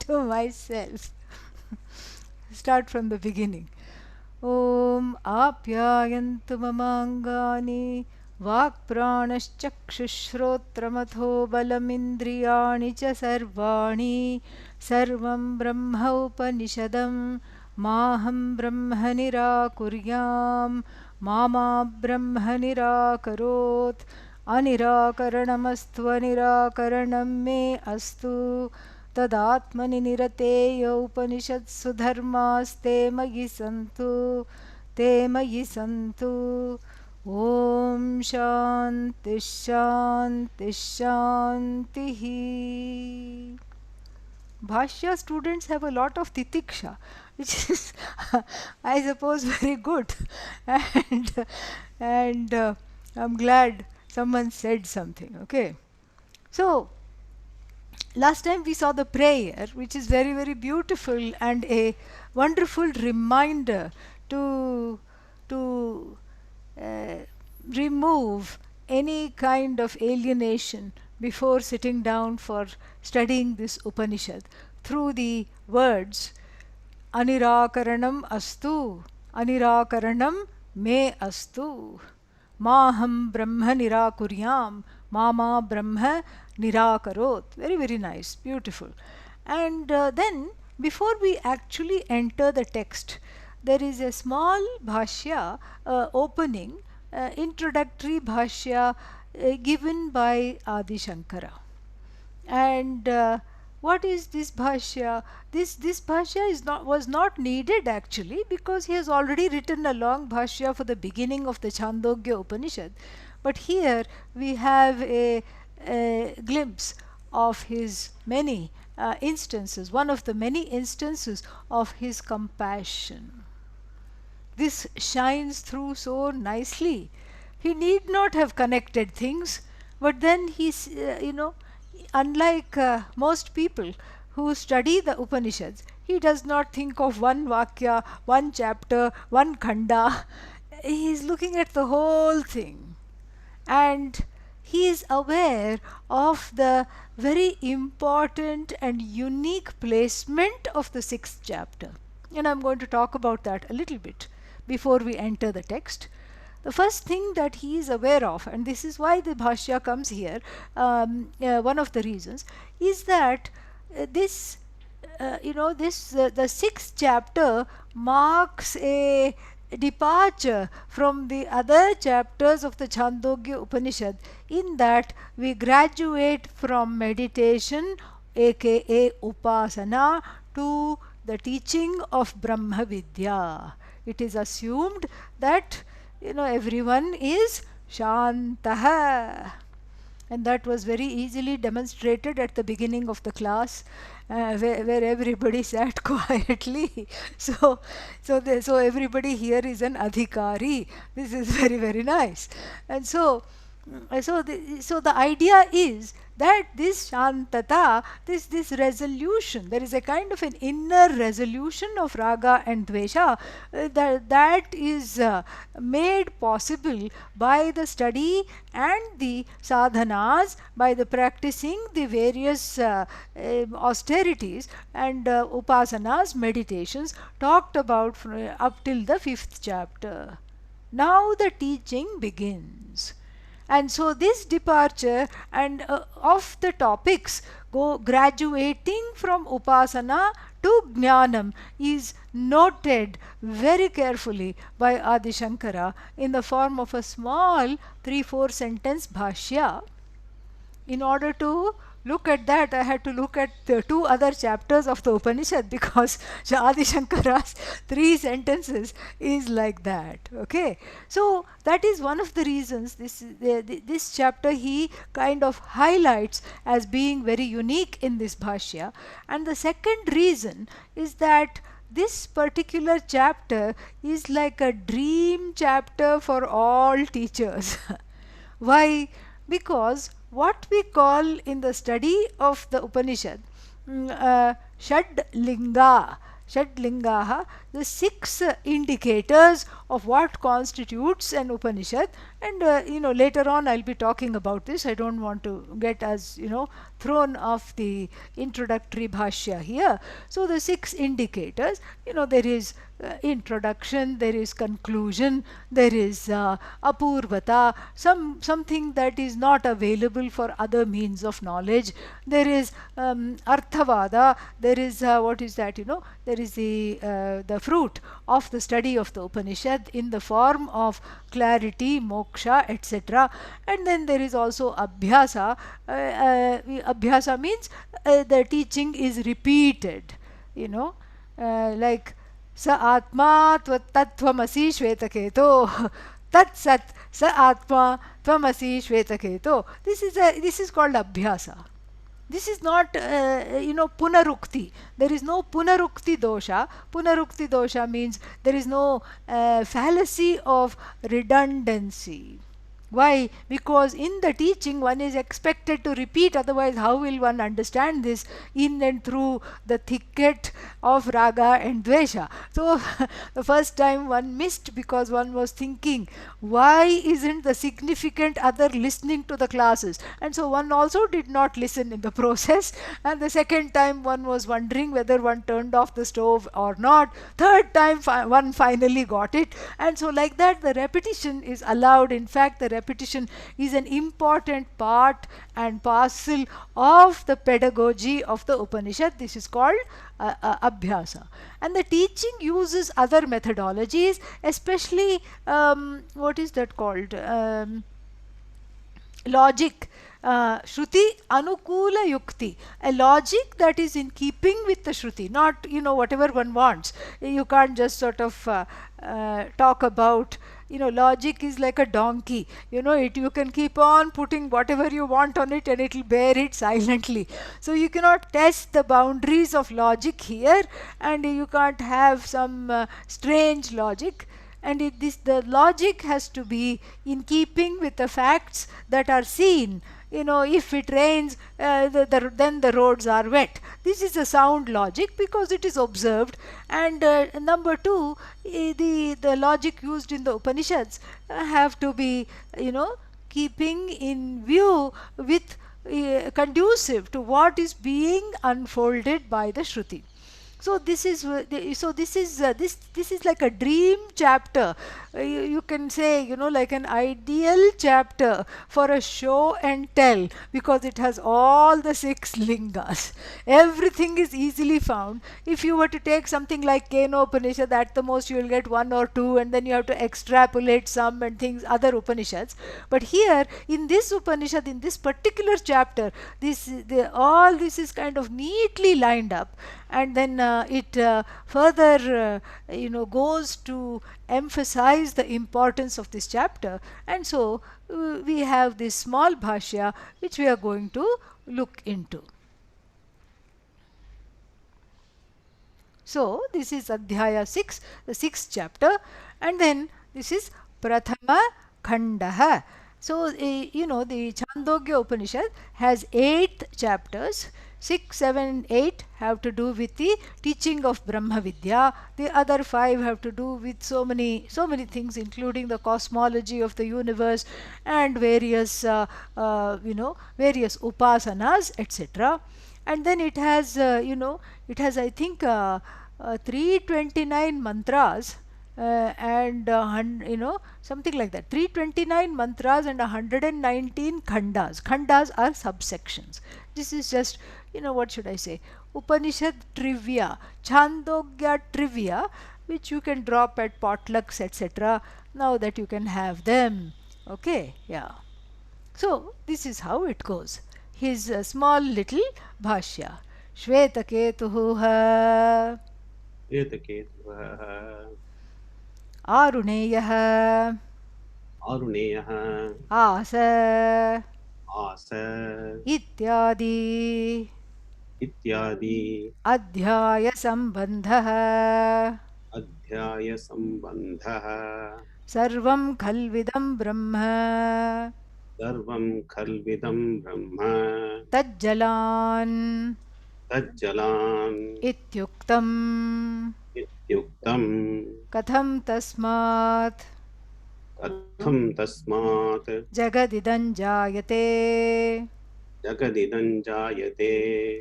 to myself. Start from the beginning. Om Apyayantu Mamangani Vakpranaschakshushrotramatho Balamindriyani cha Sarvani Sarvam Brahma Upanishadam Maham Brahma Nirakuryam Mama Brahma Nirakarot Anirakaranamastu Anirakaranam me astu तदात्मनि निरतेय उपनिषत्सु धर्मास्ते मयि सन्तु ॐ शान्ति शान्ति शान्तिः. Bhashya students have a lot of titiksha, which is, I suppose, very good. And I'm glad someone said something. Okay. So, last time we saw the prayer, which is very, very beautiful and a wonderful reminder to uh, remove any kind of alienation before sitting down for studying this Upanishad through the words Anirakaranam astu, Anirakaranam me astu, Maham Brahma Nirakuryam, Mama Brahma Nirakarot. Very, very nice, beautiful. And then, before we actually enter the text, there is a small bhashya opening, introductory bhashya given by Adi Shankara. And what is this bhashya? This bhashya was not needed actually, because he has already written a long bhashya for the beginning of the Chandogya Upanishad. But here we have a glimpse of his many instances, one of the many instances of his compassion. This shines through so nicely. He need not have connected things, but then he's, unlike most people who study the Upanishads, he does not think of one vakya, one chapter, one khanda. He is looking at the whole thing. And he is aware of the very important and unique placement of the 6th chapter. And I'm going to talk about that a little bit before we enter the text. The first thing that he is aware of, and this is why the bhashya comes here, one of the reasons, is that the 6th chapter marks a departure from the other chapters of the Chandogya Upanishad, in that we graduate from meditation, aka Upasana, to the teaching of Brahma Vidya. It is assumed that everyone is Shantaha. And that was very easily demonstrated at the beginning of the class, where everybody sat quietly. So everybody here is an adhikari. This is very, very nice. And so the idea is that this shantata, this resolution, there is a kind of an inner resolution of raga and dvesha that is made possible by the study and the sadhanas, by the practicing the various austerities and upasanas, meditations talked about up till the 5th chapter. Now the teaching begins. And so this departure and of the topics go graduating from upasana to jnanam is noted very carefully by Adi Shankara in the form of a small 3-4 sentence bhashya. In order to look at that, I had to look at the 2 other chapters of the Upanishad, because Adi Shankara's 3 sentences is like that. Okay, so that is one of the reasons this chapter he kind of highlights as being very unique in this bhashya. And the second reason is that this particular chapter is like a dream chapter for all teachers. Why? Because what we call in the study of the Upanishad Shad Lingaha, the 6 indicators of what constitutes an Upanishad, And later on I'll be talking about this. I don't want to get us thrown off the introductory bhashya here. So the 6 indicators, there is introduction, there is conclusion, there is apurvata, something that is not available for other means of knowledge. There is arthavada, there is what is that, there is the fruit of the study of the Upanishad in the form of clarity, moksha, etc. And then there is also abhyasa. Abhyasa means the teaching is repeated, you know like स आत्मा तत्त्वमसि श्वेतकेतो तत्सत् स आत्मा त्वमसि श्वेतकेतो. This is called abhyasa. This is not punarukti. There is no punarukti dosha. Punarukti dosha means there is no fallacy of redundancy. Why? Because in the teaching one is expected to repeat, otherwise how will one understand this in and through the thicket of raga and dvesha? So the first time one missed because one was thinking, why isn't the significant other listening to the classes? And so one also did not listen in the process. And the second time one was wondering whether one turned off the stove or not. Third time one finally got it. And so like that the repetition is allowed. In fact, the repetition is an important part and parcel of the pedagogy of the Upanishad. This is called abhyasa. And the teaching uses other methodologies, especially what is that called? Logic. Shruti Anukula Yukti, a logic that is in keeping with the Shruti, not whatever one wants. You can't just sort of talk about, logic is like a donkey. You can keep on putting whatever you want on it and it will bear it silently. So you cannot test the boundaries of logic here, and you can't have some strange logic. And the logic has to be in keeping with the facts that are seen. If it rains, then the roads are wet. This is a sound logic because it is observed. And number two, the logic used in the Upanishads have to be, keeping in view with conducive to what is being unfolded by the Shruti. So this is this is like a dream chapter. You can say, like an ideal chapter for a show and tell, because it has all the 6 lingas. Everything is easily found. If you were to take something like Kena Upanishad, at the most you will get 1 or 2, and then you have to extrapolate some and things, other Upanishads. But here in this Upanishad, in this particular chapter, all this is kind of neatly lined up. And then it further goes to emphasize the importance of this chapter. And so we have this small bhashya which we are going to look into. So this is Adhyaya 6, the 6th chapter, and then this is Prathama Khandaha. So the Chandogya Upanishad has 8 chapters. 6, 7, 8 have to do with the teaching of Brahma Vidya. The other 5 have to do with so many things, including the cosmology of the universe and various various upasanas, etc. And then it has I think 329 mantras, and something like that, 329 mantras and 119 khandas. Khandas are subsections. This is just, what should I say, Upanishad trivia, Chandogya trivia, which you can drop at potlucks, etc., now that you can have them. Okay, yeah. So this is how it goes. His small little bhashya. Shvetaketuha Aruneyah Asa Ityadi Adhyaya Sambandha Sarvam Khalvidam Brahma Tajjalan Ityuktam Katham Tasmat कथं तस्मात् जगदिदं जायते जगदिदं जायते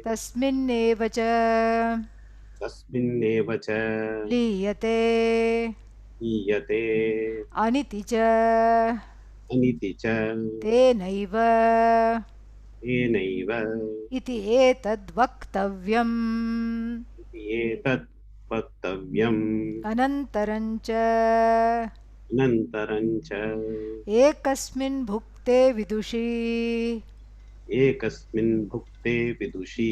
तस्मिन्नेव च तस्मिन्नेव च लीयते लीयते अनिति च अनिति च तेनैव तेनैव इति एतद्वक्तव्यम् एतत् वक्तव्यम् अनन्तरं च अनन्तरं च एकस्मिन् भुक्ते विदुषी एकस्मिन् भुक्ते विदुषी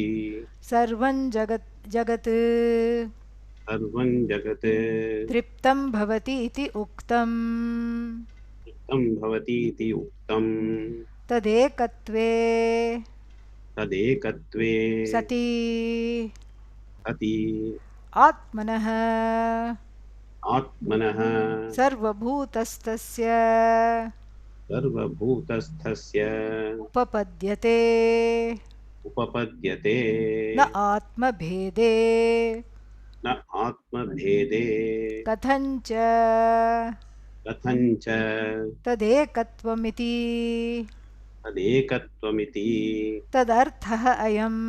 सर्वं जगत् सर्वं जगत् तृप्तं भवति इति उक्तम् तृप्तं भवतीति उक्तम् तदेकत्वे तदेकत्वे सति सति आत्मनः आत्मनः सर्वभूतस्तस्य सर्वभूतस्थस्य उपपद्यते उपपद्यते न आत्मभेदे न आत्मभेदे कथञ्च कथञ्च तदेकत्वमिति तदेकत्वमिति तदर्थः अयम्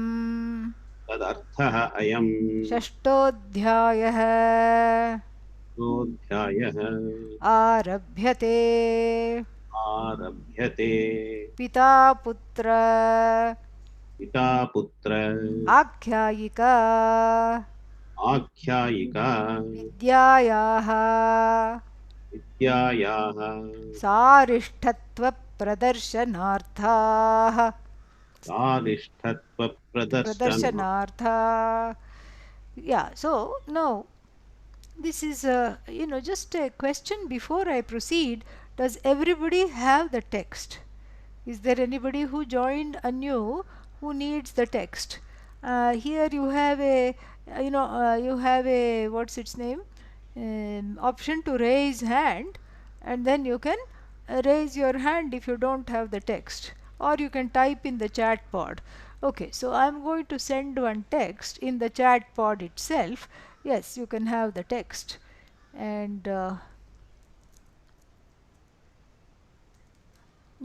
तदर्थः अयम् षष्ठोऽध्यायः अध्यायः आरभ्यते आरभ्यते पिता पुत्र पिता पुत्र आख्यायिका आख्यायिका विद्यायाः विद्यायाः सारिष्ठत्वप्रदर्शनार्थाः सारिष्ठत्वप्रदर्शना Yeah, so now this is just a question before I proceed. Does everybody have the text? Is there anybody who joined anew who needs the text? Here you have a what's its name, option to raise hand, and then you can raise your hand if you don't have the text, or you can type in the chat pod. Okay, so I'm going to send one text in the chat pod itself. Yes, you can have the text, and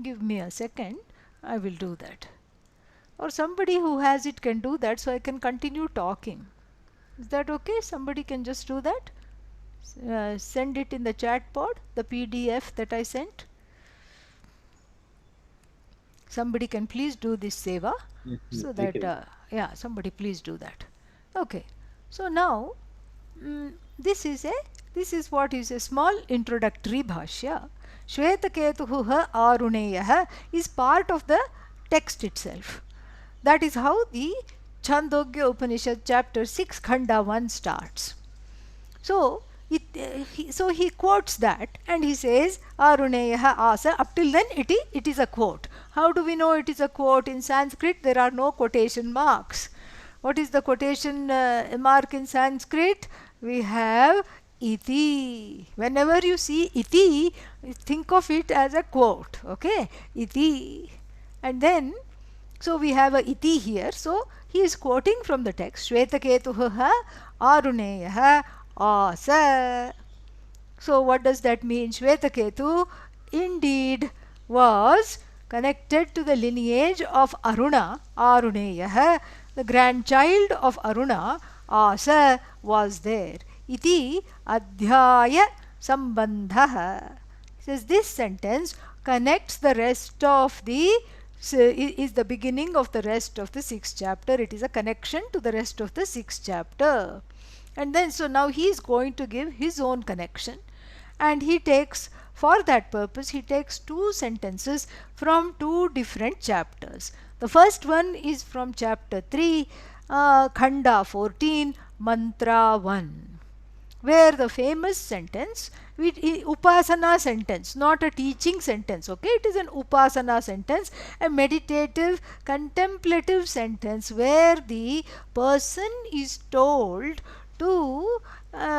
give me a second, I will do that. Or somebody who has it can do that, so I can continue talking. Is that okay? Somebody can just do that. Send it in the chat pod, the PDF that I sent. Somebody can please do this seva, so that yeah, somebody please do that. Okay, so now this is what is a small introductory bhashya. Shvetaketuh Aruneyah is part of the text itself. That is how the Chandogya Upanishad chapter 6 Khanda 1 starts. So he quotes that, and he says Aruneyah asa. Up till then it is a quote. How do we know it is a quote? In Sanskrit there are no quotation marks. What is the quotation mark in Sanskrit? We have iti. Whenever you see iti, think of it as a quote. Okay, iti. And then so we have a iti here. So he is quoting from the text. Shvetaketuh Aruneyah asa. So what does that mean? Shvetaketu indeed was connected to the lineage of Aruna, Aruneyah, the grandchild of Aruna. Asa was there. Iti adhyaya sambandha. Says this sentence connects the rest of the is the beginning of the rest of the 6th chapter. It is a connection to the rest of the 6th chapter. And then so now he is going to give his own connection, and he takes, for that purpose he takes two sentences from two different chapters. The first one is from chapter 3, Khanda 14, Mantra 1, where the famous sentence, upasana sentence, not a teaching sentence, okay, it is an upasana sentence, a meditative contemplative sentence, where the person is told to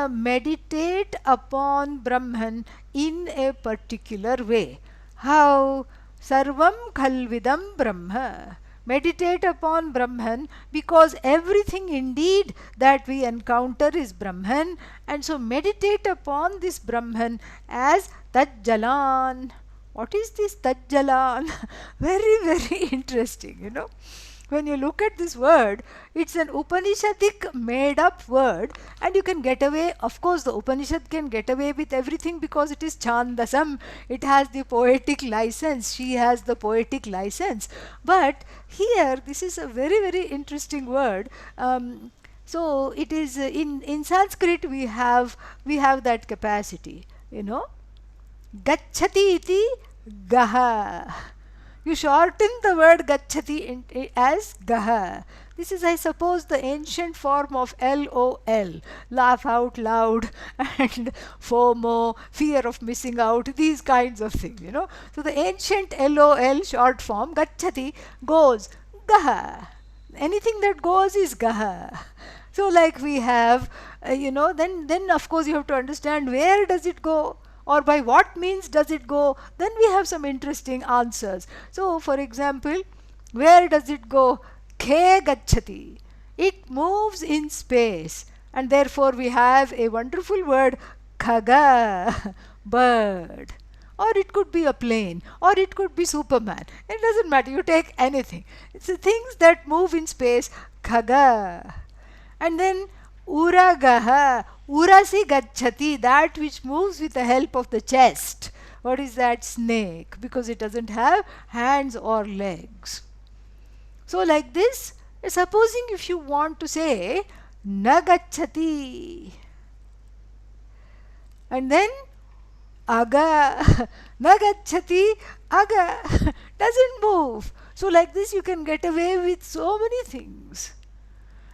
meditate upon Brahman in a particular way. How? Sarvam khalvidam Brahma. Meditate upon Brahman, because everything indeed that we encounter is Brahman, and so meditate upon this Brahman as Tajjalan. What is this Tajjalan? Very, very interesting, you know. When you look at this word, it's an Upanishadic made up word, and you can get away. Of course, the Upanishad can get away with everything because it is Chandasam, it has the poetic license, she has the poetic license. But here, this is a very, very interesting word. So it is in Sanskrit we have that capacity, you know. Gacchati iti gaha. You shorten the word gacchati as gaha. This is, I suppose, the ancient form of LOL, laugh out loud, and FOMO, fear of missing out, these kinds of things, you know. So the ancient LOL short form, gacchati, goes, gaha. Anything that goes is gaha. So like we have, then of course you have to understand where does it go, or by what means does it go. Then we have some interesting answers. So for example, where does it go? Khe gacchati. It moves in space, and therefore we have a wonderful word, khaga, bird. Or it could be a plane, or it could be Superman. It doesn't matter, you take anything. It's the things that move in space, khaga. And then uragaha, urasi gacchati, that which moves with the help of the chest. What is that? Snake, because it doesn't have hands or legs. So like this, supposing if you want to say na gacchati, and then aga, na gacchati, aga, doesn't move. So like this you can get away with so many things.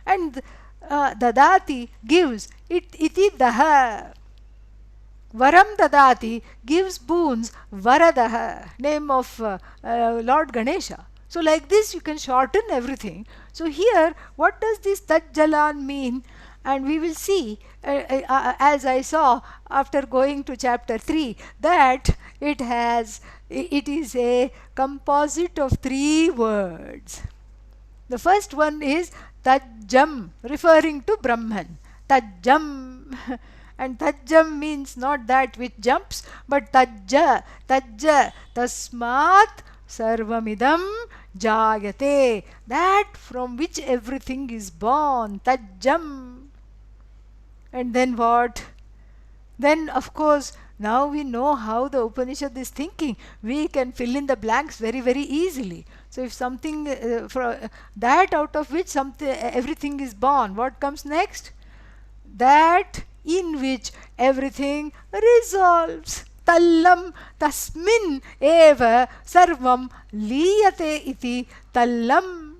And dadati gives, iti daha. Varam dadati gives boons, varadaha, name of Lord Ganesha. So like this you can shorten everything. So here, what does this Tajjalan mean? And we will see, as I saw after going to chapter 3, that it is a composite of 3 words. The first one is Tajjam, referring to Brahman. Tajjam. And Tajjam means not that which jumps, but Tajja. Tajja. Tasmat Sarvamidam Jayate. That from which everything is born. Tajjam. And then what? Then of course, now we know how the Upanishad is thinking. We can fill in the blanks very, very easily. So if something, that out of which everything is born, what comes next? That in which everything resolves. Tallam tasmin eva sarvam liyate iti tallam.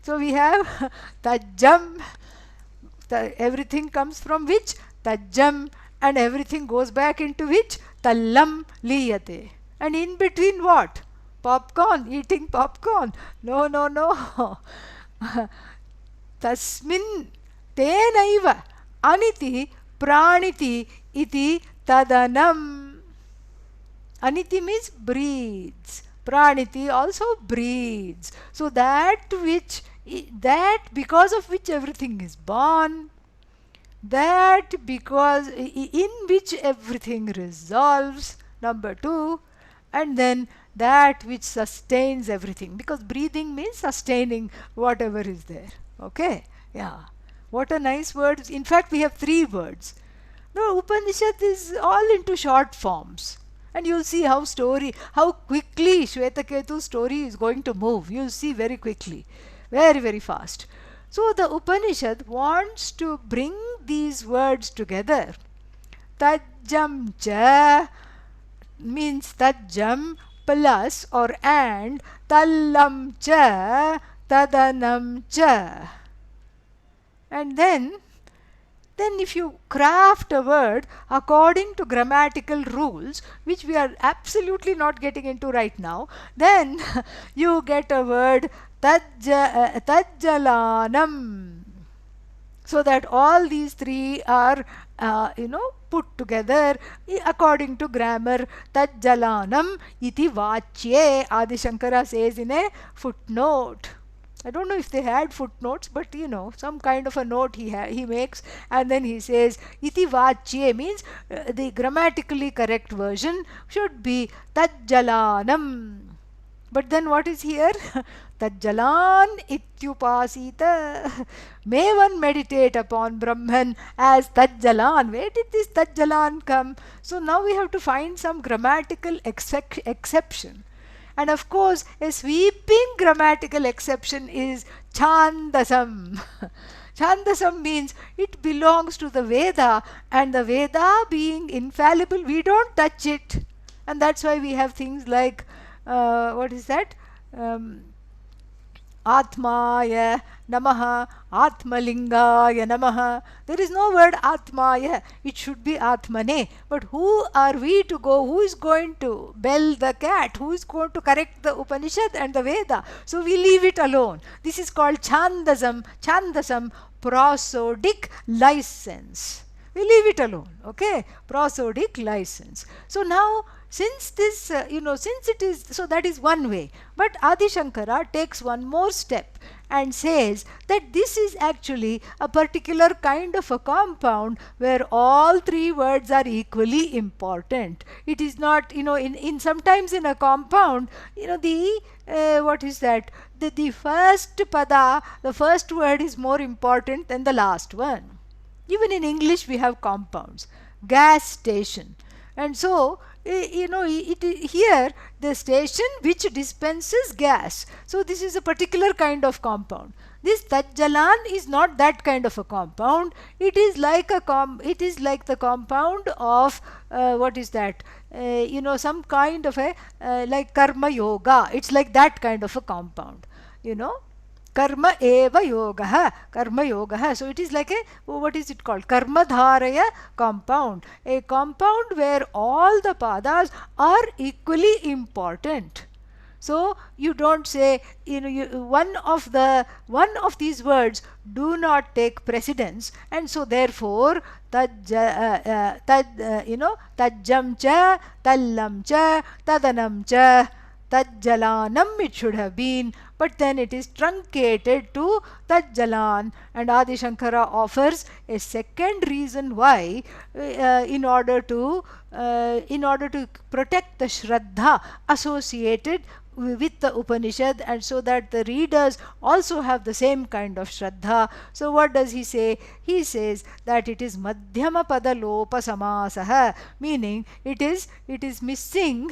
So we have Tajjam. Everything comes from which? Tajjam. And everything goes back into which? Tallam liyate. And in between what? Popcorn, eating popcorn. No, no, no. Tasmin tenaiva aniti praniti iti tadanam. Aniti means breathes. Praniti also breathes. So that because of which everything is born, that because in which everything resolves, number 2, and then that which sustains everything, because breathing means sustaining whatever is there. Okay, yeah, what a nice word. In fact, we have 3 words. The Upanishad is all into short forms, and you'll see how quickly Shvetaketu's story is going to move. You'll see very quickly, very, very fast. So the Upanishad wants to bring these words together. Tajjam cha means Tajjam plus or and, Tallam cha, Tadanam cha. And then if you craft a word according to grammatical rules, which we are absolutely not getting into right now, then you get a word Tajjalanam. so that all these three are put together according to grammar. Tajjalanam iti vachye, Adi Shankara says in a footnote. I don't know if they had footnotes, but some kind of a note he makes, and then he says iti vachye means the grammatically correct version should be tajjalanam. But then what is here? Tajjalan ityupasita. May one meditate upon Brahman as Tajjalan. Where did this Tajjalan come? So now we have to find some grammatical exception. And of course, a sweeping grammatical exception is Chandasam. Chandasam means it belongs to the Veda, and the Veda being infallible, we don't touch it. And that's why we have things like, what is that? Atmaya Namaha, Atmalingaya Namaha. There is no word Atmaya, it should be Atmane. But who are we to go? Who is going to bell the cat? Who is going to correct the Upanishad and the Veda? So we leave it alone. This is called Chandasam, prosodic license. We leave it alone, okay? Prosodic license. So now, since this, since it is, so that is one way. But Adi Shankara takes one more step and says that this is actually a particular kind of a compound where all three words are equally important. It is not, in sometimes in a compound, what is that? The first pada, the first word is more important than the last one. Even in English we have compounds. Gas station. And so, here the station which dispenses gas. So this is a particular kind of compound. This Tajjalan is not that kind of a compound. It is like the compound of what is that? Some kind of a like karma yoga. It's like that kind of a compound. Karma eva yogaha, karma yogaha. So it is like what is it called? Karma dharaya compound. A compound where all the padas are equally important. So you don't say, one of these words do not take precedence, and so therefore tajjam cha, tallam cha, tadanam cha, Tajjalanam it should have been, but then it is truncated to Tajjalan, and Adi Shankara offers a second reason why, in order to protect the Shraddha associated with the Upanishad, and so that the readers also have the same kind of Shraddha. So what does he say? He says that it is Madhyama Pada Lopa Samasaha, meaning it is missing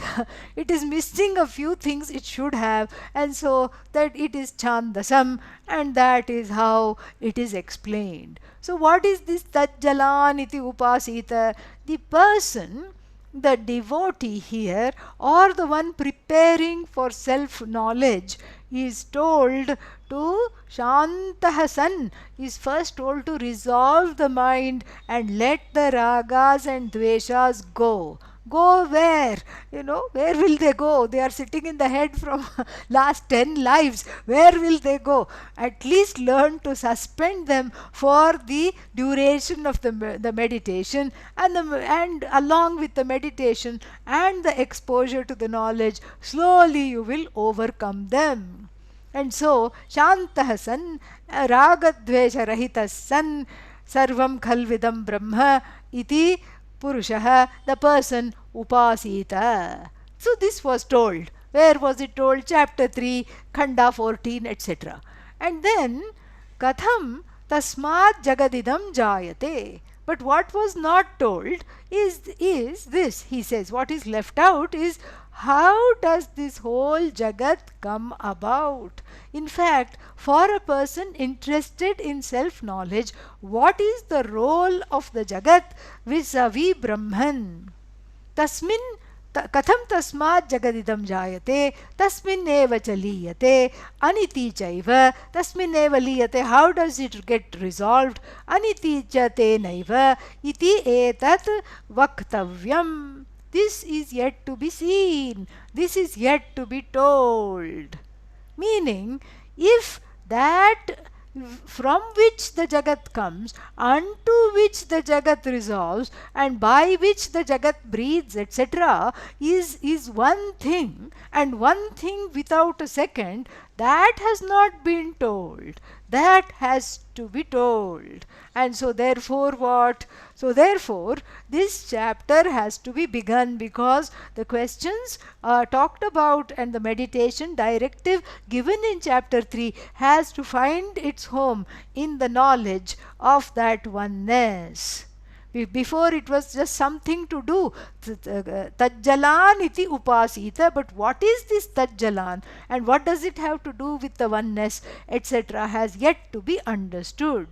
it is missing a few things it should have, and so that it is Chandasam, and that is how it is explained. So what is this Tajjalan iti upasita? The person, the devotee here, or the one preparing for self-knowledge, is told to Shantahasan, is first told to resolve the mind and let the ragas and dveshas go. Go where? Where will they go? They are sitting in the head from last 10 lives. Where will they go? At least learn to suspend them for the duration of the meditation, and along with the meditation and the exposure to the knowledge, slowly you will overcome them. And so, Shantah san, Ragadvesha rahitas san, Sarvam khalvidam Brahma iti Purushaha, the person upasita. So this was told. Where was it told? Chapter 3, Khanda 14, etc. And then, Katham tasmat jagadidam jayate. But what was not told is this. He says, what is left out is, how does this whole Jagat come about? In fact, for a person interested in self-knowledge, what is the role of the Jagat vis-a-vis Brahman? Tasmin katham tasmat jagadidam jayate, tasmin eva chaliyate, aniti chaiva, tasmin eva liyate. How does it get resolved? Aniti chate naiva, iti etat vaktavyam. This is yet to be seen. This is yet to be told. Meaning, if that from which the Jagat comes, unto which the Jagat resolves, and by which the Jagat breathes, etc., is one thing, and one thing without a second, that has not been told. That has to be told. And so therefore what? So therefore this chapter has to be begun, because the questions talked about and the meditation directive given in chapter 3 has to find its home in the knowledge of that oneness. Before it was just something to do. Tajjalan iti upasita. But what is this Tajjalan? And what does it have to do with the oneness, etc., has yet to be understood.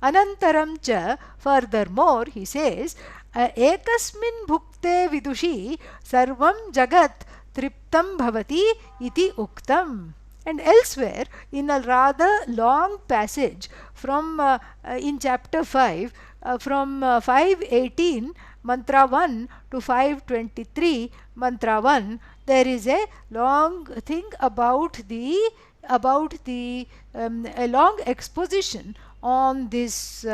Anantaram cha, furthermore, he says, ekasmin bhukte vidushi sarvam jagat triptam bhavati iti uktam. And elsewhere, in a rather long passage from in chapter 5, from 518 mantra 1 to 523 mantra 1, there is a long thing about the a long exposition on this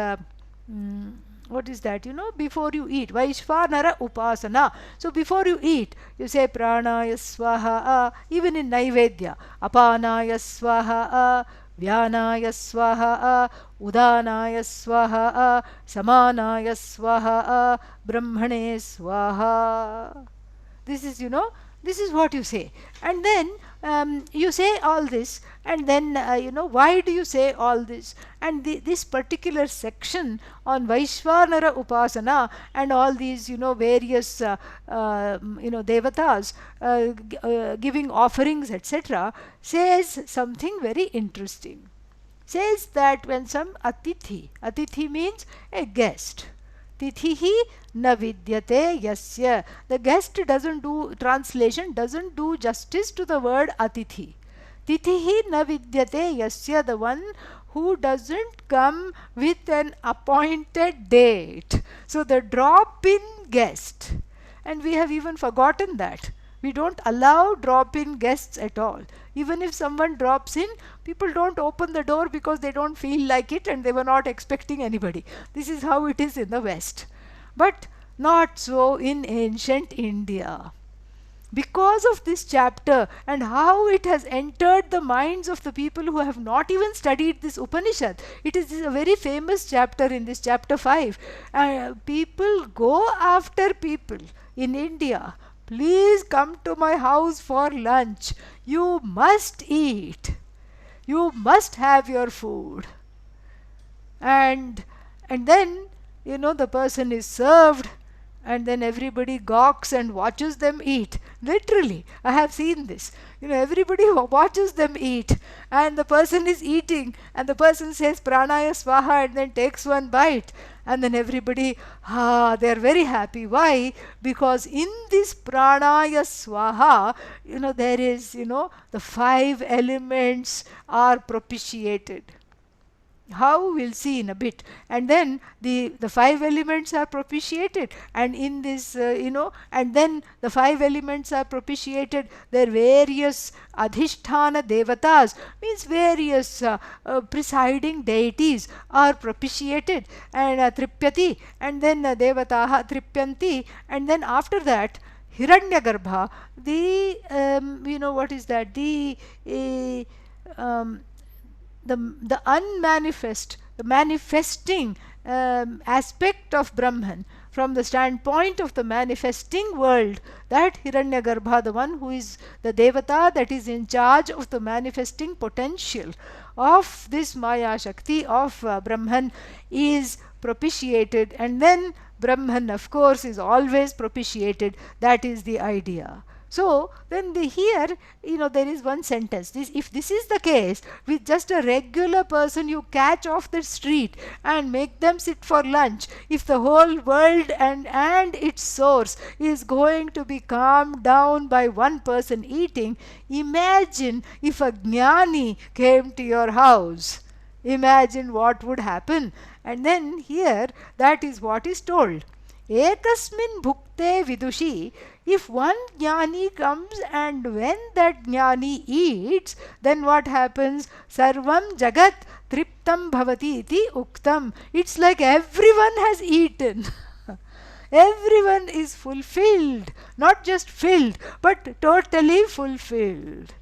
what is that, before you eat, Vaishvanara Upasana. So before you eat, you say Pranaya Swaha, even in Naivedya, Apanaya Swaha, Vyanaya Swaha, Udanaya Swaha, Samanaya Swaha, Brahmane Swaha. This is, this is what you say. And then you say all this, and then, why do you say all this? And this particular section on Vaishvanara Upasana and all these, various, devatas giving offerings, etc., says something very interesting. Says that when some atithi means a guest, tithihi na vidyate yasya. The guest translation doesn't do justice to the word atithi. Tithihi na vidyate yasya, the one who doesn't come with an appointed date. So the drop-in guest. And we have even forgotten that. We don't allow drop-in guests at all. Even if someone drops in, people don't open the door because they don't feel like it and they were not expecting anybody. This is how it is in the West. But not so in ancient India. Because of this chapter and how it has entered the minds of the people who have not even studied this Upanishad. It is a very famous chapter in this chapter 5. People go after people in India. Please come to my house for lunch. You must eat. You must have your food. And then, the person is served, and then everybody gawks and watches them eat. Literally, I have seen this. Everybody watches them eat, and the person is eating, and the person says Pranaya Swaha and then takes one bite, and then everybody, they are very happy. Why? Because in this Pranaya Swaha, there is, the 5 elements are propitiated. How, we'll see in a bit. And then the 5 elements are propitiated, and in this and then the 5 elements are propitiated, their various adhishthana devatas, means various presiding deities are propitiated, and tripyati, and then devataha tripyanti, and then after that Hiranyagarbha, the what is that, the unmanifest, the manifesting aspect of Brahman from the standpoint of the manifesting world, that Hiranyagarbha, the one who is the Devata that is in charge of the manifesting potential of this Maya Shakti of Brahman, is propitiated, and then Brahman, of course, is always propitiated. That is the idea. So then here, there is one sentence. If this is the case with just a regular person you catch off the street and make them sit for lunch, if the whole world and its source is going to be calmed down by one person eating, imagine if a jnani came to your house. Imagine what would happen. And then here, that is what is told. Ekasmin bhukte vidushi. If one jnani comes and when that jnani eats, then what happens? Sarvam jagat triptam bhavati iti uktam. It's like everyone has eaten. Everyone is fulfilled. Not just filled, but totally fulfilled.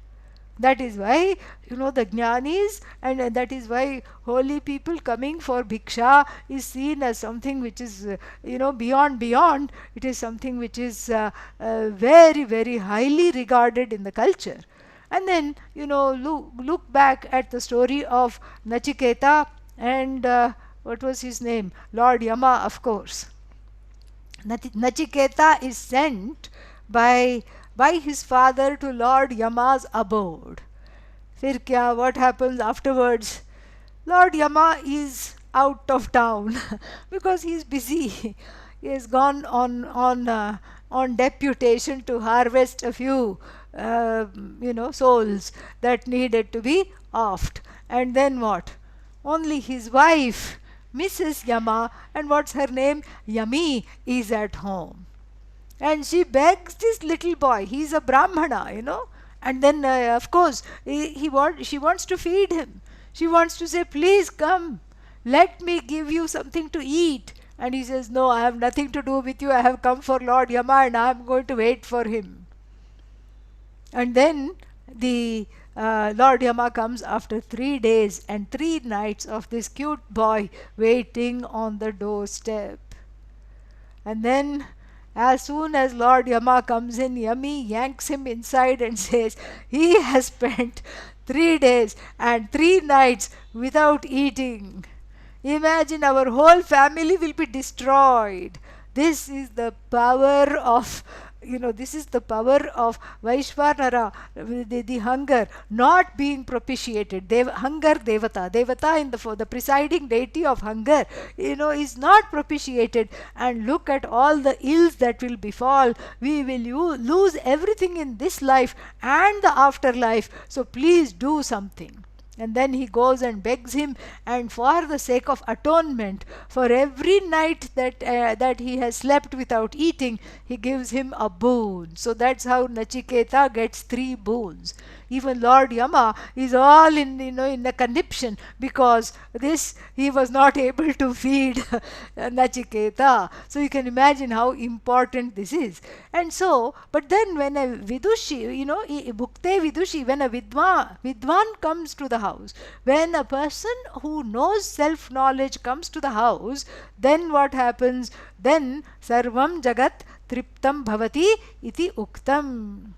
That is why, the jnanis, and that is why holy people coming for bhiksha is seen as something which is, beyond. It is something which is very, very highly regarded in the culture. And then, look back at the story of Nachiketa and what was his name? Lord Yama, of course. Nachiketa is sent by his father to Lord Yama's abode. Fir kya, what happens afterwards? Lord Yama is out of town because he is busy. He has gone on deputation to harvest a few souls that needed to be offed. And then what? Only his wife, Mrs. Yama, and what's her name? Yami, is at home. And she begs this little boy. He's a Brahmana. And then, of course, she wants to feed him. She wants to say, please come, let me give you something to eat. And he says, no, I have nothing to do with you. I have come for Lord Yama and I am going to wait for him. And then the Lord Yama comes after 3 days and 3 nights of this cute boy waiting on the doorstep. And then, as soon as Lord Yama comes in, Yami yanks him inside and says, he has spent 3 days and 3 nights without eating. Imagine, our whole family will be destroyed. This is the power of Vaishvanara, the hunger not being propitiated. Hunger Devata in the presiding deity of hunger, is not propitiated. And look at all the ills that will befall. We will lose everything in this life and the afterlife. So please do something. And then he goes and begs him, and for the sake of atonement, for every night that he has slept without eating, he gives him a boon. So that's how Nachiketa gets 3 boons. Even Lord Yama is all in a conniption because he was not able to feed Nachiketa. So you can imagine how important this is. And so, but then when a Vidushi, Bhukte Vidushi, when a Vidwan comes to the house, when a person who knows self-knowledge comes to the house, then what happens? Then Sarvam Jagat Triptam Bhavati iti Uktam.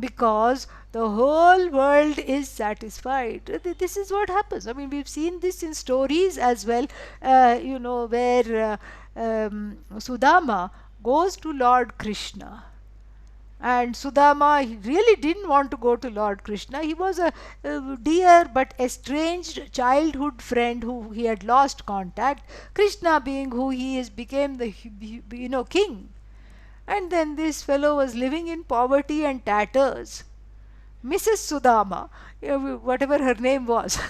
Because the whole world is satisfied. This is what happens. I mean, we've seen this in stories as well, where Sudama goes to Lord Krishna. And Sudama, he really didn't want to go to Lord Krishna. He was a dear but estranged childhood friend who he had lost contact. Krishna, being who he is, became the king. And then this fellow was living in poverty and tatters. Mrs. Sudama, whatever her name was,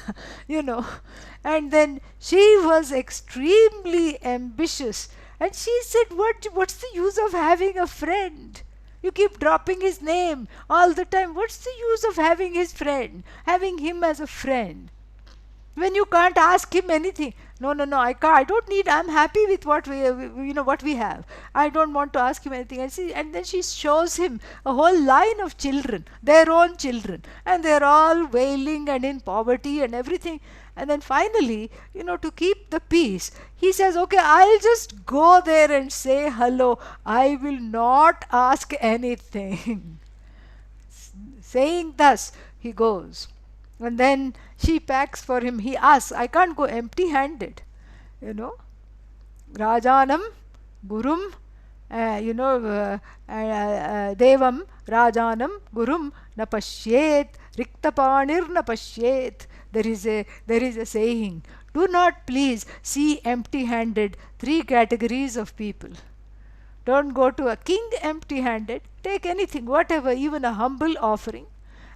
and then she was extremely ambitious. And she said, what's the use of having a friend? You keep dropping his name all the time. What's the use of having having him as a friend, when you can't ask him anything? No, I can't. I don't need. I'm happy with what we have. I don't want to ask him anything. And then she shows him a whole line of children, their own children, and they're all wailing and in poverty and everything. And then finally, to keep the peace, he says, okay, I'll just go there and say hello. I will not ask anything. Saying thus, he goes. And then she packs for him. He asks, I can't go empty-handed. Rajanam, Gurum, Devam, Rajanam, Gurum, na pashyet, Riktapanir na pashyet. There is a saying, do not please see empty-handed 3 categories of people. Don't go to a king empty-handed. Take anything, whatever, even a humble offering.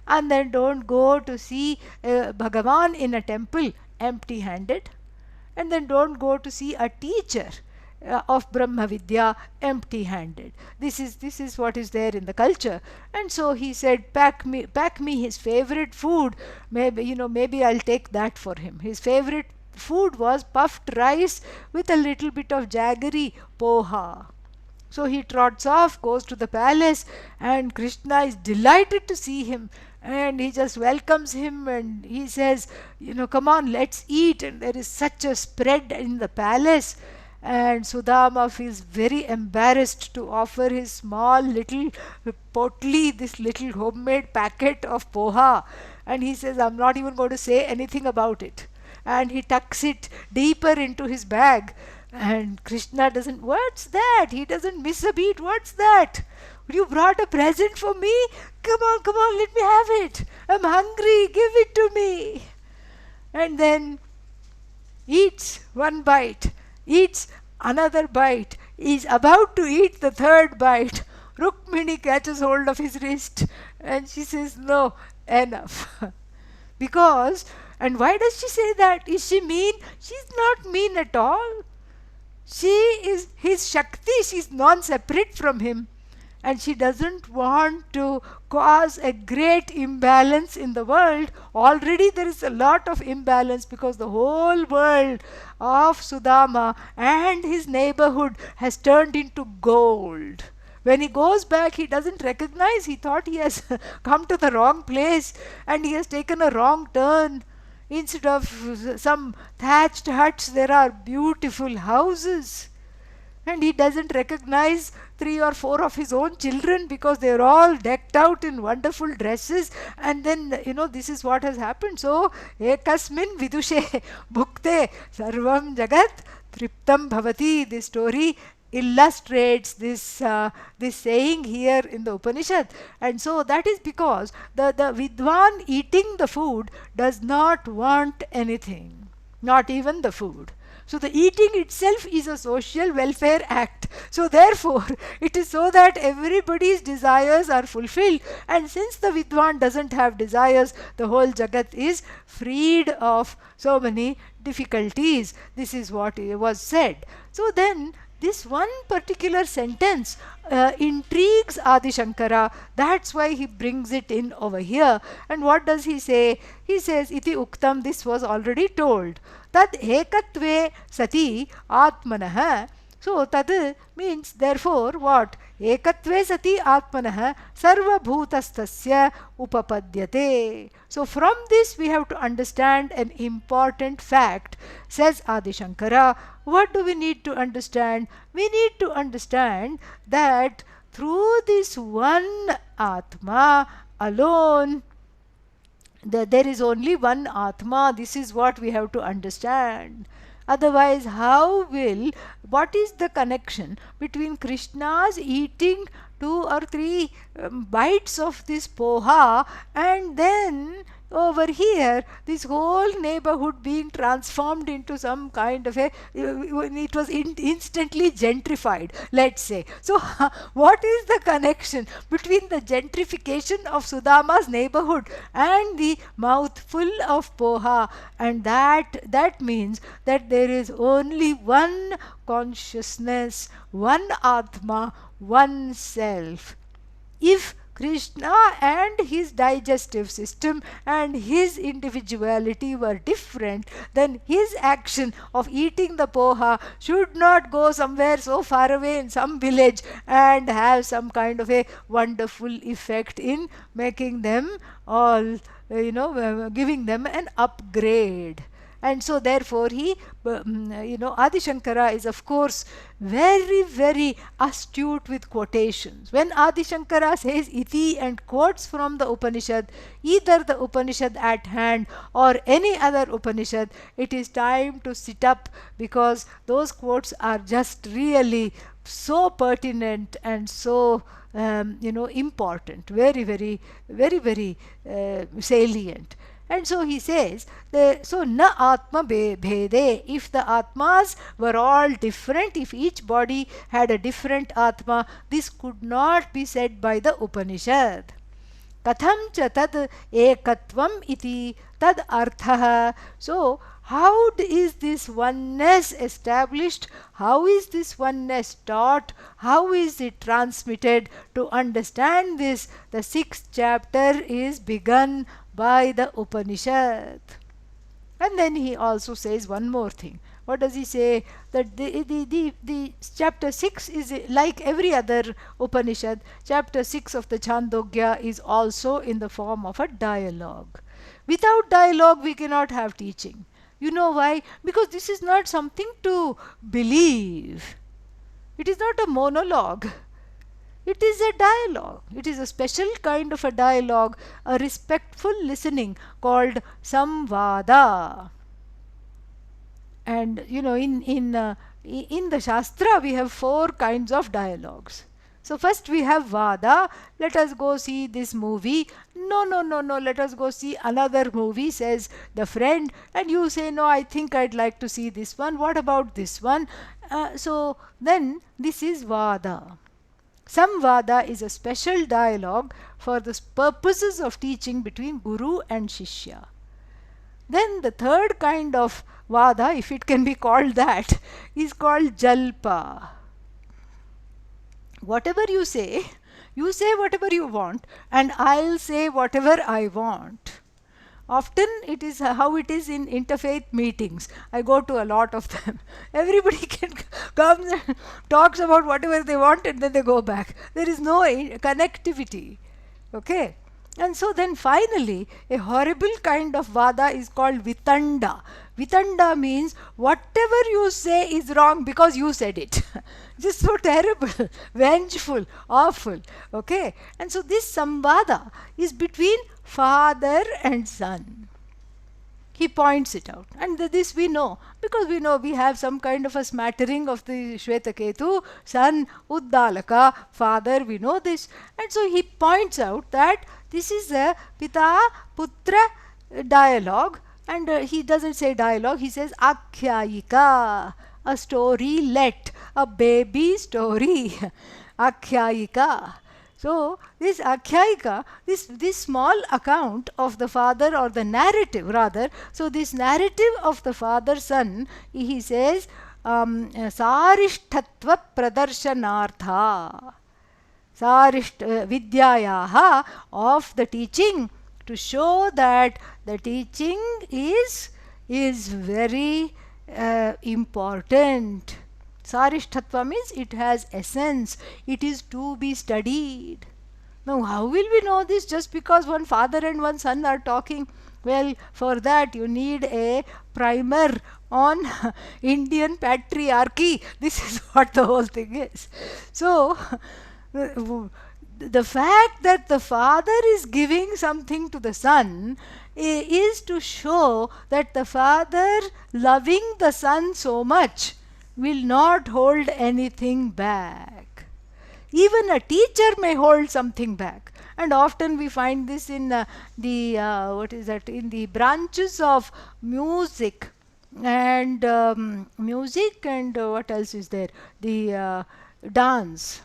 And then don't go to see Bhagavan in a temple empty-handed. And then don't go to see a teacher of Brahma Vidya empty-handed. This is what is there in the culture. And so he said, pack me his favorite food. Maybe I'll take that for him. His favorite food was puffed rice with a little bit of jaggery, poha. So he trots off, goes to the palace, and Krishna is delighted to see him. And he just welcomes him and he says, come on, let's eat. And there is such a spread in the palace. And Sudama feels very embarrassed to offer his small little potli, this little homemade packet of poha. And he says, I'm not even going to say anything about it. And he tucks it deeper into his bag. And Krishna doesn't, what's that? He doesn't miss a beat. What's that? You brought a present for me? Come on, let me have it. I'm hungry, give it to me. And then eats one bite, eats another bite, is about to eat the third bite. Rukmini catches hold of his wrist and she says, no, enough. Because, and why does she say that? Is she mean? She's not mean at all. She is his Shakti, she's non-separate from him. And she doesn't want to cause a great imbalance in the world. Already there is a lot of imbalance because the whole world of Sudama and his neighborhood has turned into gold. When he goes back, he doesn't recognize. He thought he has come to the wrong place and he has taken a wrong turn. Instead of some thatched huts, there are beautiful houses. And he doesn't recognize 3 or 4 of his own children because they're all decked out in wonderful dresses. And then, this is what has happened. So, ekasmin vidushe bhukte sarvam jagat triptam bhavati. This story illustrates this saying here in the Upanishad. And so that is because the Vidwan eating the food does not want anything, not even the food. So the eating itself is a social welfare act. So therefore, it is so that everybody's desires are fulfilled. And since the Vidwan doesn't have desires, the whole Jagat is freed of so many difficulties. This is what was said. So then, this one particular sentence intrigues Adi Shankara. That's why he brings it in over here. And what does he say? He says, iti uktam, this was already told. Tad ekatve sati atmanah. So tad means therefore what? Ekatve sati atmanah sarva bhutastasya upapadyate. So from this we have to understand an important fact. Says Adi Shankara, what do we need to understand? We need to understand that through this one Atma alone, there is only one Atma. This is what we have to understand. Otherwise, what is the connection between Krishna's eating 2 or 3 bites of this poha and then over here this whole neighborhood being transformed into some kind of it was instantly gentrified, let's say. So what is the connection between the gentrification of Sudama's neighborhood and the mouthful of poha? And that means that there is only one consciousness, one Atma, one self. If Krishna and his digestive system and his individuality were different, then his action of eating the poha should not go somewhere so far away in some village and have some kind of a wonderful effect in making them all, giving them an upgrade. And so therefore he, Adi Shankara is of course very, very astute with quotations. When Adi Shankara says iti and quotes from the Upanishad, either the Upanishad at hand or any other Upanishad, it is time to sit up because those quotes are just really so pertinent and so important, very, very, very, very salient. And so he says, so na atma bhede, if the atmas were all different, if each body had a different atma, this could not be said by the Upanishad. Katham cha tad ekatvam iti tad arthaha. So How is this oneness established? How is this oneness taught? How is it transmitted? To understand this, the 6th chapter is begun by the Upanishad. And then he also says one more thing. What does he say? That the chapter 6 is like every other Upanishad. Chapter 6 of the Chandogya is also in the form of a dialogue. Without dialogue, we cannot have teaching. You know why? Because this is not something to believe. It is not a monologue. It is a dialogue. It is a special kind of a dialogue, a respectful listening called samvada. And you know, in the Shastra, we have 4 kinds of dialogues. So first we have vada. Let us go see this movie. No, no, no, no. Let us go see another movie, says the friend. And you say, no, I think I'd like to see this one. What about this one? So then this is vada. Samvada is a special dialogue for the purposes of teaching between Guru and Shishya. Then the third kind of vada, if it can be called that, is called jalpa. Whatever you say whatever you want, and I'll say whatever I want. Often it is how it is in interfaith meetings. I go to a lot of them. Everybody can come and talks about whatever they want and then they go back. There is no connectivity. Okay? And so then finally, a horrible kind of vada is called vitanda. Vitanda means whatever you say is wrong because you said it. Just so terrible, vengeful, awful. Okay? And so this samvada is between father and son. He points it out. And this we know, because we know we have some kind of a smattering of the Shvetaketu, son, Uddalaka, father, we know this. And so he points out that this is a Pita-Putra dialogue. And he doesn't say dialogue, he says Akhyayika, a storylet, a baby story. Akhyayika. So this Akhyayika, this small account of the father, or the narrative rather, so this narrative of the father-son, he says, Sarishtatva Pradarshanartha. Vidyayaha, of the teaching, to show that the teaching is very important. Sarishtatva means it has essence, it is to be studied. Now, how will we know this just because one father and one son are talking? Well, for that you need a primer on Indian patriarchy. This is what the whole thing is. So, the fact that the father is giving something to the son is to show that the father, loving the son so much, will not hold anything back. Even a teacher may hold something back. And often we find this in in the branches of music and what else is there? The dance.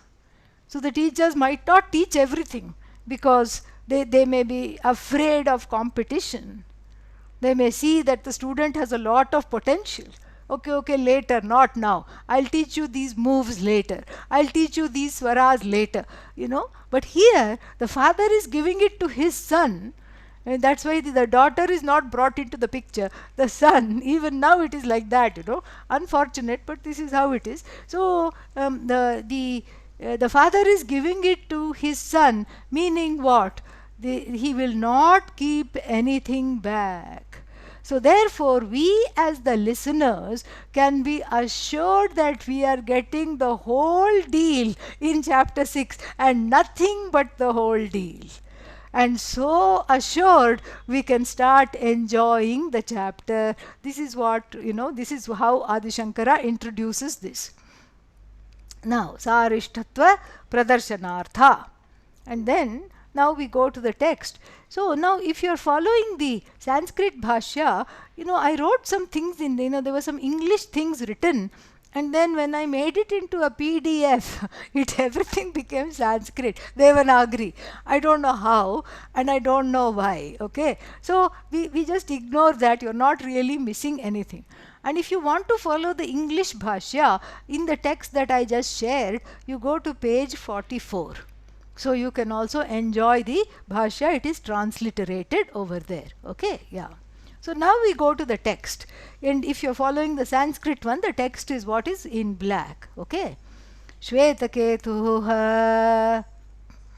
So the teachers might not teach everything because they may be afraid of competition. They may see that the student has a lot of potential. Okay, later, not now. I'll teach you these moves later. I'll teach you these swaras later, you know. But here, the father is giving it to his son. And that's why the daughter is not brought into the picture. The son, even now it is like that, you know. Unfortunate, but this is how it is. So, the father is giving it to his son, meaning what? He will not keep anything back. So therefore, we as the listeners can be assured that we are getting the whole deal in chapter 6 and nothing but the whole deal. And so assured, we can start enjoying the chapter. This is what, you know, this is how Adi Shankara introduces this. Now, Sarishtatva Pradarshanartha. And then, now we go to the text. So, now if you are following the Sanskrit Bhashya, you know, I wrote some things in, you know, there were some English things written And then when I made it into a PDF, everything became Sanskrit, Devanagari. I don't know how and I don't know why. Okay, so we just ignore that. You're not really missing anything. And if you want to follow the English Bhashya in the text that I just shared, you go to page 44. So you can also enjoy the Bhashya. It is transliterated over there. Okay, yeah. So now we go to the text. And if you're following the Sanskrit one, the text is what is in black. Okay. Shvetaketuha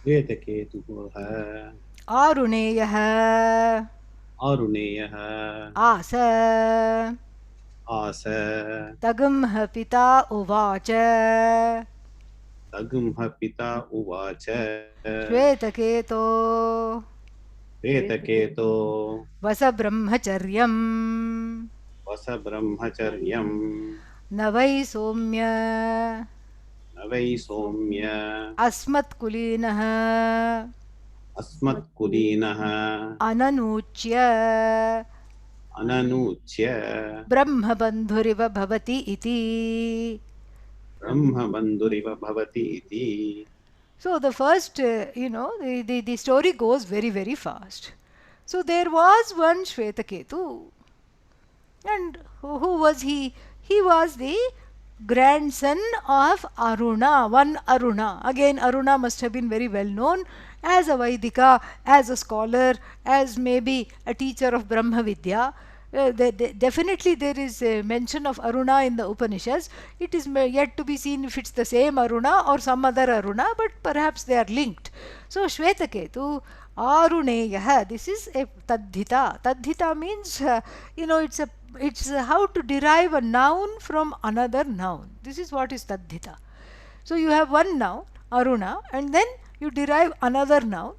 Shvetaketuha Aruneyaha Aruneyaha Asa Asa Tagamha Pita Uvacha Tagumha Pita Uvacha Shvetaketo Shvetaketo Vasa Brahmacharyam Vasa Brahmacharyam Navai Somya Navai Somya Asmat Kulinaha Asmat Kulinaha Ananuchya Ananuchya Brahma Bandhuriva Bhavati iti. Brahma Bandhuriva Bhavati iti. So the first, the story goes very, very fast. So there was one Shvetaketu. And who was he? He was the grandson of Aruna, one Aruna. Again, Aruna must have been very well known as a Vaidika, as a scholar, as maybe a teacher of Brahma Vidya. Definitely there is a mention of Aruna in the Upanishads. It is yet to be seen if it's the same Aruna or some other Aruna, but perhaps they are linked. So Shvetaketu Aruneyaha, this is a Tadhita. Tadhita means, it's how to derive a noun from another noun. This is what is Tadhita. So you have one noun, Aruna, and then you derive another noun.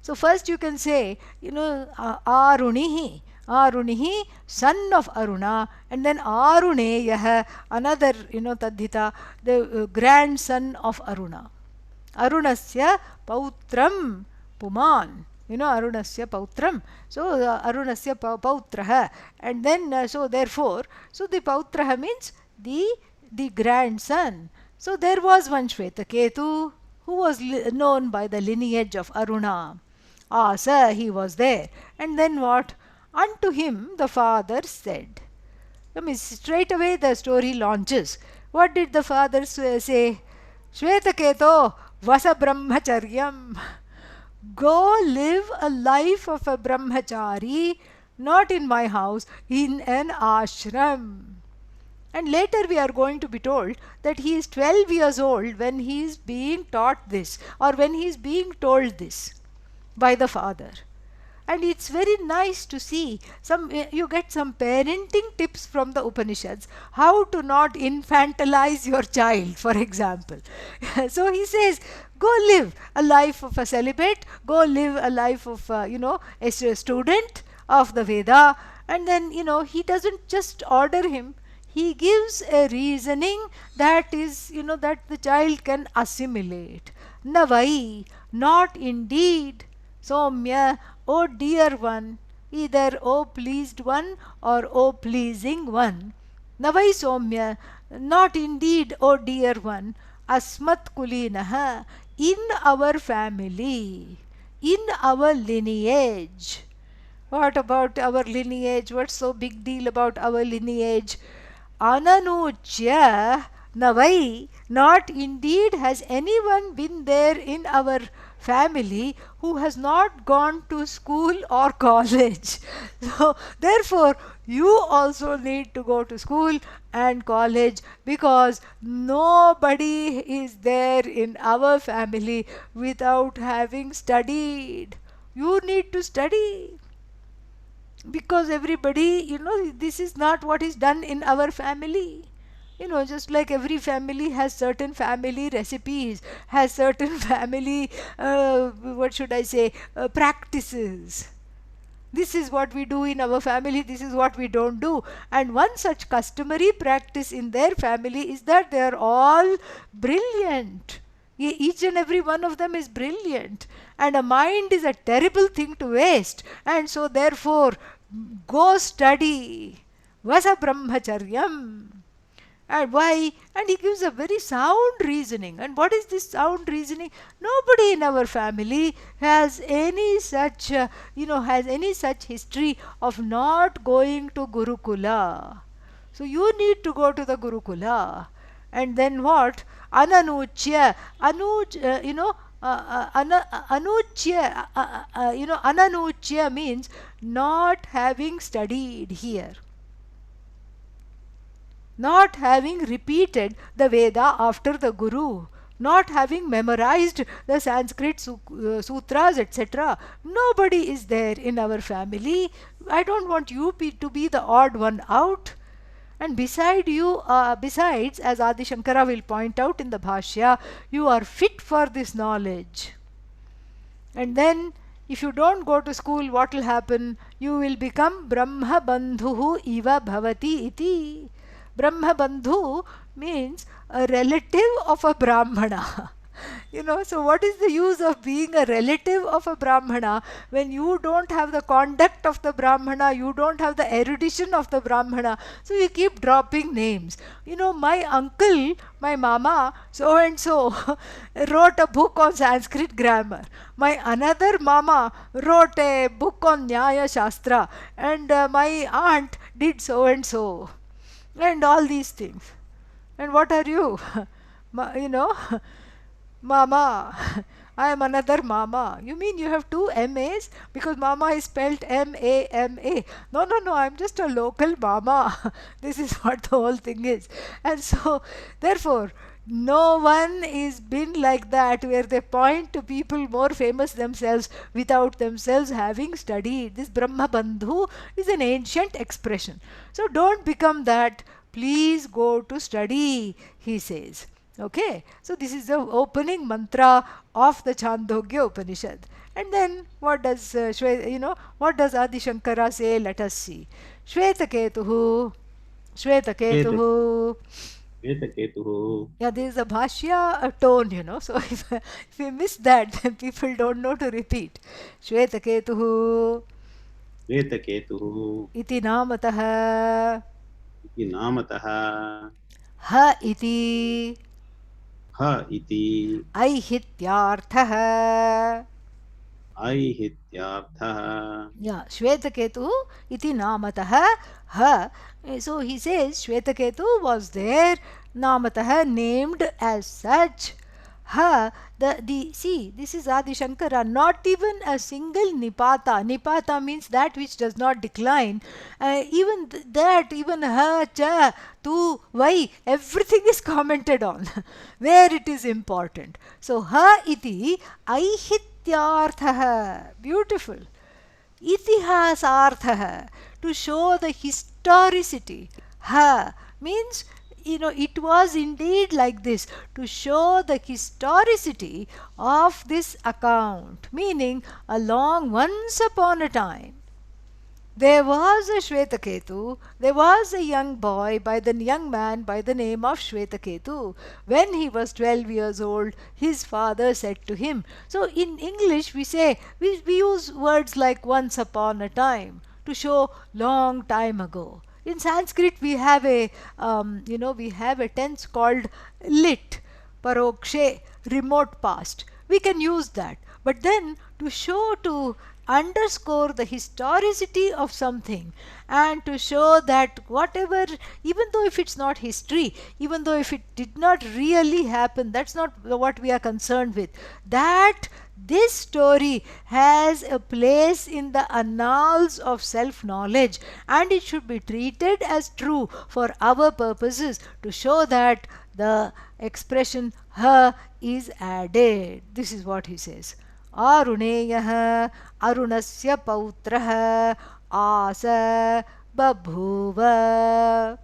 So first you can say, Arunihi. Arunihi, son of Aruna, and then Aruneyah, another, Tadhita, the grandson of Aruna. Arunasya Pautram Puman. Arunasya Pautram. So Arunasya Pautraha. And then, so therefore, so the Pautraha means the grandson. So there was one Shvetaketu who was known by the lineage of Aruna. Asa, he was there. And then what? Unto him the father said. I mean, straight away the story launches. What did the father say? Shvetaketo Vasa Brahmacharyam. Go live a life of a brahmachari, not in my house, in an ashram. And later we are going to be told that he is 12 years old when he is being taught this, or when he is being told this by the father. And it's very nice to see you get some parenting tips from the Upanishads, how to not infantilize your child, for example. So he says, go live a life of a celibate, go live a life of, a student of the Veda. And then, he doesn't just order him, he gives a reasoning that is, that the child can assimilate. Navai, not indeed. Somya, O dear one, either O pleased one or O pleasing one. Navai Somya, not indeed, O dear one, Asmat Kulinaha, in our family, in our lineage. What about our lineage? What's so big deal about our lineage? Ananuchya Navai, not indeed has anyone been there in our family who has not gone to school or college. So therefore you also need to go to school and college, because nobody is there in our family without having studied. You need to study, because everybody, this is not what is done in our family. Just like every family has certain family recipes, has certain family, practices. This is what we do in our family, this is what we don't do. And one such customary practice in their family is that they are all brilliant. Each and every one of them is brilliant. And a mind is a terrible thing to waste. And so therefore, go study. Vasa Brahmacharyam. And why? And he gives a very sound reasoning. And what is this sound reasoning? Nobody in our family has any such, has any such history of not going to Gurukula. So you need to go to the Gurukula. And then what? Ananuchya. Anuchya, ananuchya means not having studied here, not having repeated the Veda after the Guru, not having memorized the Sanskrit sutras, etc. Nobody is there in our family. I don't want you to be the odd one out. And besides, as Adi Shankara will point out in the Bhashya, you are fit for this knowledge. And then, if you don't go to school, what will happen? You will become Brahma Bandhuhu Iva Bhavati iti. Brahma Bandhu means a relative of a Brahmana. So what is the use of being a relative of a Brahmana when you don't have the conduct of the Brahmana, you don't have the erudition of the Brahmana? So you keep dropping names. My uncle, my mama, so and so, wrote a book on Sanskrit grammar. My another mama wrote a book on Nyaya Shastra, and my aunt did so and so, and all these things. And what are you? Mama. I am another Mama. You mean you have two MAs? Because Mama is spelled MAMA. No, no, no, I'm just a local Mama. This is what the whole thing is. And so, therefore, no one is been like that where they point to people more famous themselves without themselves having studied. This Brahma Bandhu is an ancient expression. So don't become that. Please go to study, he says. Okay, so this is the opening mantra of the Chandogya Upanishad. And then what does what does Adi Shankara say? Let us see. Shvetaketuhu, Shvetaketuhu. Shvetaketuhu. Yeah, there is a bhashya tone, so if we miss that, then people don't know to repeat. Shvetaketuhu Shvetaketuhu iti namatah iti namatah ha iti ha iti aihityarthah. aihityarthah. Yeah, Shvetaketu iti namatah ha. So he says Shvetaketu was there, namatah, named as such. Ha, see, this is Adi Shankara, not even a single nipata. Nipata means that which does not decline. Even that, even ha, cha, tu, vai, everything is commented on where it is important. So, ha iti aihityarthah. Beautiful. Itihasarthah, to show the historicity. Ha means, it was indeed like this, to show the historicity of this account, meaning once upon a time, there was a Shvetaketu, there was a young man by the name of Shvetaketu. When he was 12 years old, his father said to him. So in English we say, we use words like once upon a time to show long time ago. In Sanskrit we have a tense called lit, parokshe, remote past. We can use that. But then to underscore the historicity of something, and to show that whatever, even though if it's not history, even though if it did not really happen, that's not what we are concerned with, that this story has a place in the annals of self-knowledge, and it should be treated as true for our purposes, to show that the expression ha is added. This is what he says. Aruneyah arunasya pautrah asa babhuva.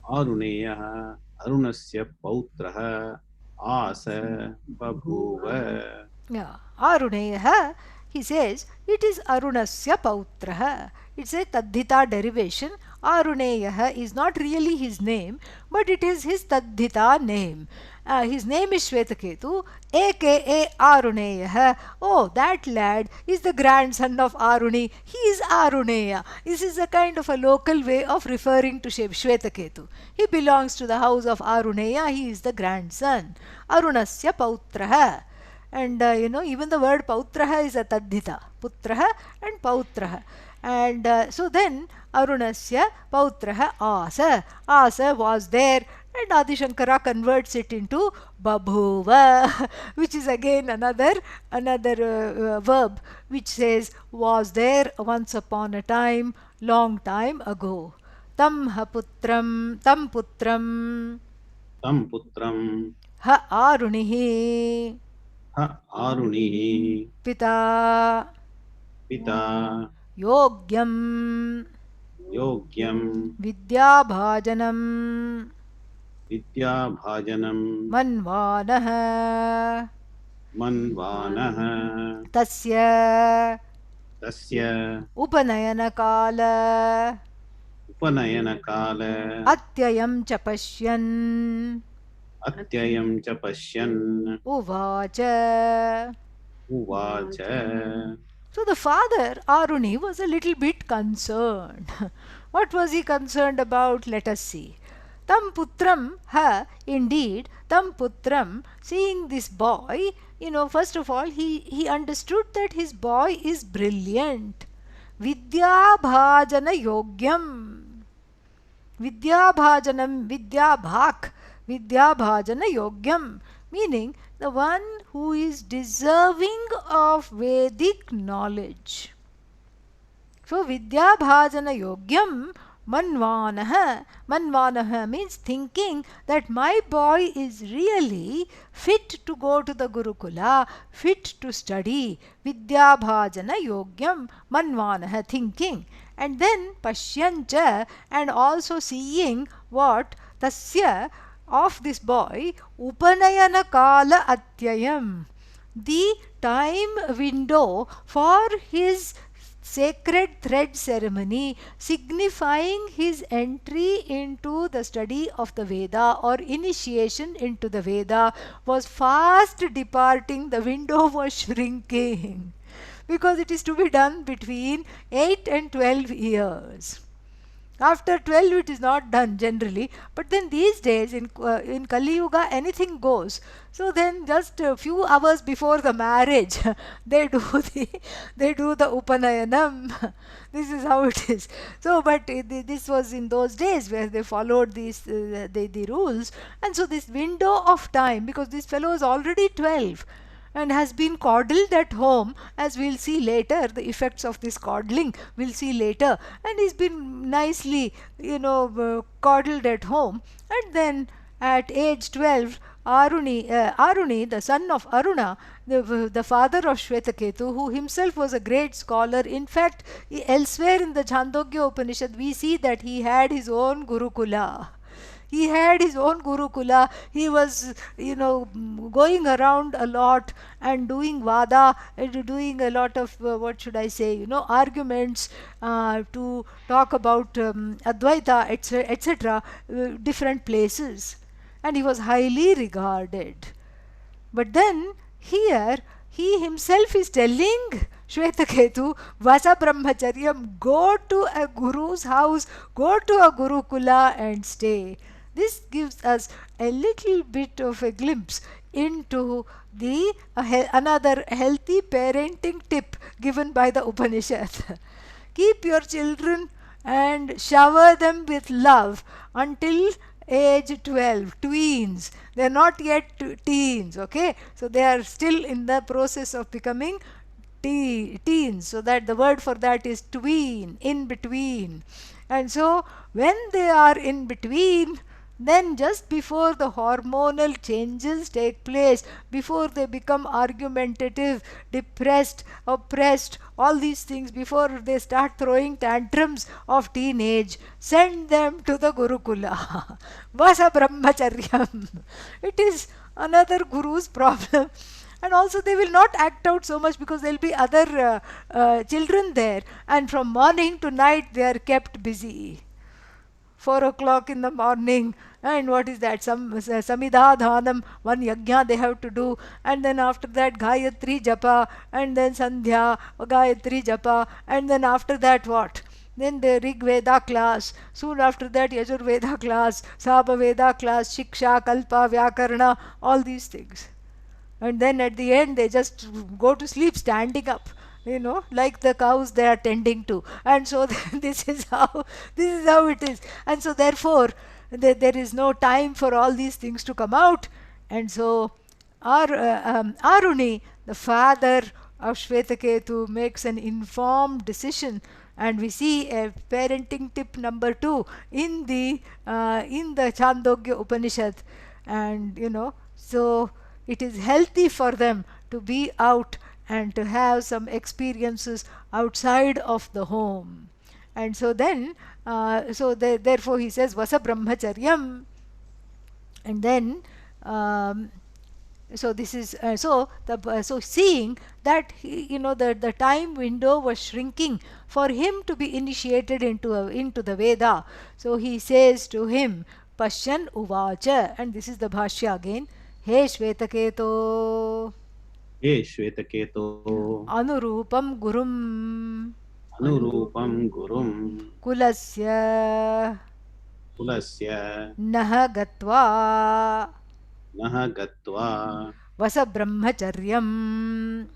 Aruneyah arunasya pautrah asa babhuva. Yeah, Aruneyah, he says, it is Arunasya Pautraha. It's a Tadhita derivation. Aruneya is not really his name, but it is his Taddhita name. His name is Shvetaketu, aka Aruneya. Oh, that lad is the grandson of Aruni. He is Aruneya. This is a kind of a local way of referring to Shvetaketu. He belongs to the house of Aruneya. He is the grandson. Arunasya Pautraha. And even the word Pautraha is a Taddhita. Putraha and Pautraha. And so then Arunasya Pautraha Asa. Asa was there, and Adi Shankara converts it into Babhuva, which is again another verb which says was there once upon a time, long time ago. Tam putram Tam putram ha arunihi ha arunihi pita pita yogyam yogyam vidyabhajanam vidyabhajanam manvanah manvanah tasya tasya upanayanakala upanayanakala atyayam cha pashyan atyayam cha pashyan uvacha. uvacha. So the father, Aruni, was a little bit concerned. What was he concerned about? Let us see. Tam putram ha, indeed, tam putram, seeing this boy, first of all, he understood that his boy is brilliant. Vidya bhajana yogyam. Vidya bhajanam, vidya bhak, vidya bhajana yogyam. Meaning, the one who is deserving of Vedic knowledge. So, Vidya Bhajana Yogyam Manvanaha. Manvanaha means thinking that my boy is really fit to go to the Gurukula, fit to study. Vidya Bhajana Yogyam Manvanaha, thinking. And then Pashyancha, and also seeing what Tasya, of this boy, Upanayana Kala Atyayam, the time window for his sacred thread ceremony, signifying his entry into the study of the Veda or initiation into the Veda, was fast departing. The window was shrinking because it is to be done between 8 and 12 years. After 12 it is not done generally, but then these days in Kali Yuga anything goes. So then just a few hours before the marriage they do the Upanayanam. This is how it is. So but this was in those days where they followed these the rules, and so this window of time, because this fellow is already 12 and has been coddled at home, as we'll see later, the effects of this coddling we'll see later, and he's been nicely coddled at home, and then at age 12 Aruni, the son of Aruna, the father of Shvetaketu, who himself was a great scholar. In fact, elsewhere in the Chandogya Upanishad we see that he had his own Gurukula. He had his own Gurukula. He was, going around a lot and doing vada, doing a lot of, arguments to talk about Advaita, etc., different places. And he was highly regarded. But then, here, he himself is telling Shvetaketu, Vasa Brahmacharyam, go to a guru's house, go to a Gurukula and stay. This gives us a little bit of a glimpse into the another healthy parenting tip given by the Upanishad. Keep your children and shower them with love until age 12, tweens. They are not yet teens, okay? So they are still in the process of becoming teens. So that the word for that is tween, in between. And so when they are in between, then just before the hormonal changes take place, before they become argumentative, depressed, oppressed, all these things, before they start throwing tantrums of teenage, send them to the Gurukula. Vasa Brahmacharyam. It is another guru's problem. And also they will not act out so much because there will be other children there, and from morning to night they are kept busy. 4 o'clock in the morning. And what is that? Some Samidhadhanam, one yajna they have to do, and then after that Gayatri Japa, and then Sandhya, Gayatri Japa, and then after that what? Then the Rig Veda class, soon after that Yajur Veda class, Sapa Veda class, Shiksha, Kalpa, Vyakarna, all these things. And then at the end they just go to sleep standing up, like the cows they are tending to. And so this is how it is. And so therefore there is no time for all these things to come out. And so Aruni, the father of Shvetaketu, makes an informed decision. And we see a parenting tip number 2 in the Chandogya Upanishad. And so it is healthy for them to be out and to have some experiences outside of the home. And so then therefore he says Vasa Brahmacharyam. And then so this is so seeing that the time window was shrinking for him to be initiated into the Veda. So he says to him, Pashyan Uvacha, and this is the Bhashya again. He Shvetaketo hey श्वेतकेतो Anurupam Gurum अनुरूपं गुरुं Kulasya कुलस्य Naha Gatva नः गत्वा Vasa Brahmacharyam.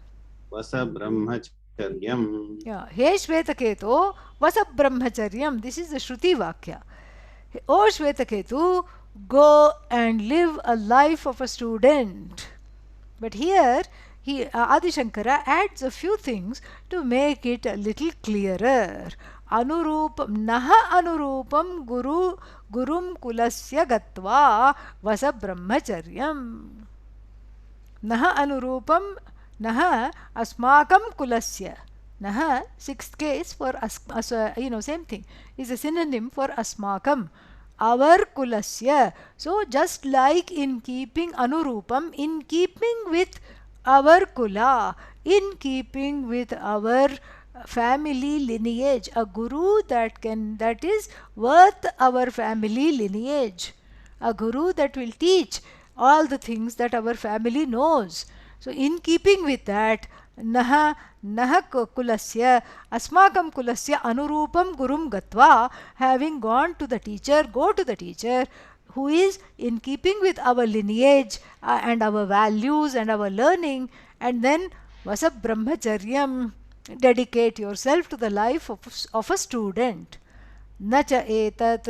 वसब्रह्मचर्यम् Yeah. He Shvetaketu Vasa Brahmacharyam. This is the Shruti Vakya. O Shvetaketu, go and live a life of a student. But here Adi Shankara adds a few things to make it a little clearer. Anurupam Naha Anurupam Gurum Kulasya Gatva Vasa Brahmacharyam. Naha Anurupam Naha Asmakam Kulasya. Naha, sixth case for same thing, is a synonym for Asmakam, our Kulasya. So just like in keeping Anurupam, in keeping with our Kula, in keeping with our family lineage, a guru that is worth our family lineage, a guru that will teach all the things that our family knows. So in keeping with that, naha kulasya asmakam kulasya anurupam gurum gatva, having gone to the teacher, go to the teacher who is in keeping with our lineage and our values and our learning. And then vasa brahmacharyam, dedicate yourself to the life of a student. Nacha etat